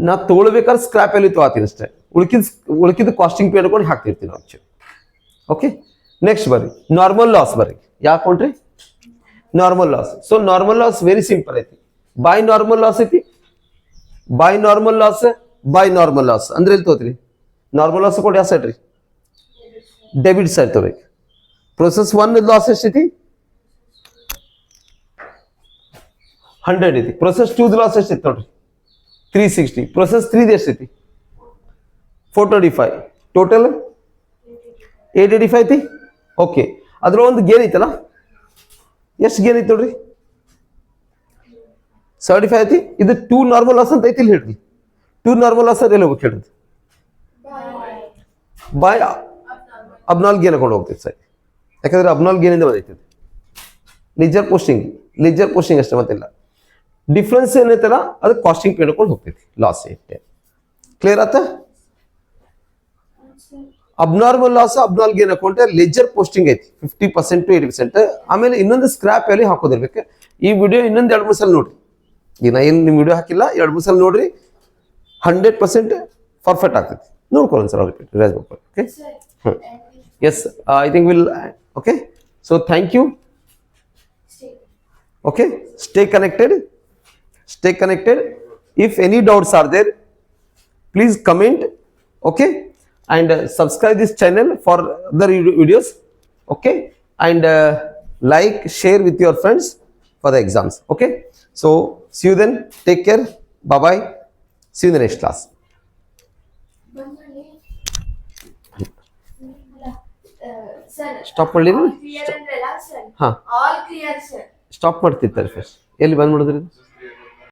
ನಾ ತೊಗೊಳ್ಬೇಕಾದ್ರೆ ಸ್ಕ್ರಾಪ್ ಎಲ್ಲಿ ತೊಗೊತೀನಿ ಅಷ್ಟೇ ಉಳ್ಕಿದ ಕಾಸ್ಟಿಂಗ್ ಪೀರಿಯಡ್ ಹಾಕೊಂಡು ಹಾಕ್ತಿರ್ತೀವಿ ನಾವು ಆಕ್ಚುಲಿ. ಓಕೆ ನೆಕ್ಸ್ಟ್ ಬರ್ರಿ ನಾರ್ಮಲ್ ಲಾಸ್ ಬರ್ರಿ ಯಾಕೆ ಕೊಂಡ್ರಿ normal loss. So normal loss very simple ಐತಿ. ಬೈ ನಾರ್ಮಲ್ ಲಾಸ್ ಐತಿ ಬೈ ನಾರ್ಮಲ್ ಲಾಸ್ ಅಂದ್ರೆ ಎಲ್ಲಿ ತಗೋತೀರಿ ನಾರ್ಮಲ್ ಲಾಸ್ ಕೊಟ್ಟು ಯಾವ ಸೈಡ್ ರೀ ಡೆಬಿಟ್ ಸೈಡ್ ತಗೋಬೇಕು. ಪ್ರೊಸೆಸ್ 1 ಲಾಸ್ ಎಷ್ಟೈತಿ 100 ಐತಿ. ಪ್ರೊಸೆಸ್ 2 ಲಾಸ್ ಎಷ್ಟೈತಿ ನೋಡ್ರಿ 360. ಪ್ರೊಸೆಸ್ 3 ಎಷ್ಟೈತಿ 425. ಟೋಟಲ್ 885 ಐತಿ. ಓಕೆ ಅದ್ರ ಒಂದು ಗೇನ್ ಐತಲ್ಲ ಎಷ್ಟು ಗೇನ್ ಐತಿ ನೋಡ್ರಿ 75 ಐತಿ. ಇದು 2 ನಾರ್ಮಲ್ ಲಾಸ್ ಅಂತ ಐತಿ ಇಲ್ಲಿ ಹೇಳ್ರಿ 2 ನಾರ್ಮಲ್ ಲಾಸ್ ಎಲ್ಲಿ ಹೋಗ್ಬೇಕು ಹೇಳ್ರಿ ಬಾಯ್ ಅಬ್ನಾಲ್ ಗೇನ್ ಹಾಕೊಂಡು ಹೋಗ್ತೈತಿ ಸರಿ ಯಾಕಂದ್ರೆ ಅಬ್ನಾಲ್ ಗೇನಿಂದ ಬಂದೈತಿ ಲೆಜರ್ ಪೋಸ್ಟಿಂಗ್ ಅಷ್ಟೇ ಮತ್ತಿಲ್ಲ. ಡಿಫ್ರೆನ್ಸ್ ಏನೈತಲ್ಲ ಅದು ಕಾಸ್ಟಿಂಗ್ ಪೇಡ್ ಹಾಕೊಂಡು ಹೋಗ್ತೈತಿ ಲಾಸ್ ಐತೆ. ಕ್ಲಿಯರ್ ಆತ. ಅಬ್ನಾರ್ಮಲ್ ಲಾಸ್ ಅಬ್ನಾಲ್ ಗೇನ್ ಹಾಕೊಂಡ್ರೆ ಲೆಜರ್ ಪೋಸ್ಟಿಂಗ್ ಐತಿ 50% to 80%. ಆಮೇಲೆ ಇನ್ನೊಂದು ಸ್ಕ್ರಾಪ್ ಅಲ್ಲಿ ಹಾಕೋದಿರ್ಬೇಕು. ಈ ವಿಡಿಯೋ ಇನ್ನೊಂದು 2-3 ಸಲ ನೋಡ್ರಿ. ಈಗ ನಾ ಏನು ನಿಮ್ಮ ವಿಡಿಯೋ ಹಾಕಿಲ್ಲ 2-3 ಸಲ ನೋಡ್ರಿ 100% ಪರ್ಫೆಕ್ಟ್ ಆಗ್ತೈತಿ. ನೋಡ್ಕೊಳ್ಳಿ ಸರ್ ರಿಪೀಟ್ ರಿವೈಸ್ ಮಾಡ್ಕೊಳ್ಳಿ. Okay yes I think will okay. So thank you. Okay stay connected. If any doubts are there please comment. Okay and subscribe this channel for other videos. Okay and like share with your friends for the exams. Okay so see you then. Take care. Bye bye. See you in the next class. Stop ಮಾಡಲಿ clear ಅಂದ್ರಲ್ಲ sir ಹಾ all clear sir stop ಮಾಡ್ತಿರ್ತಾರೆ first ಎಲ್ಲಿ ಬಂದ್ ಮಾಡಿದ್ರಿ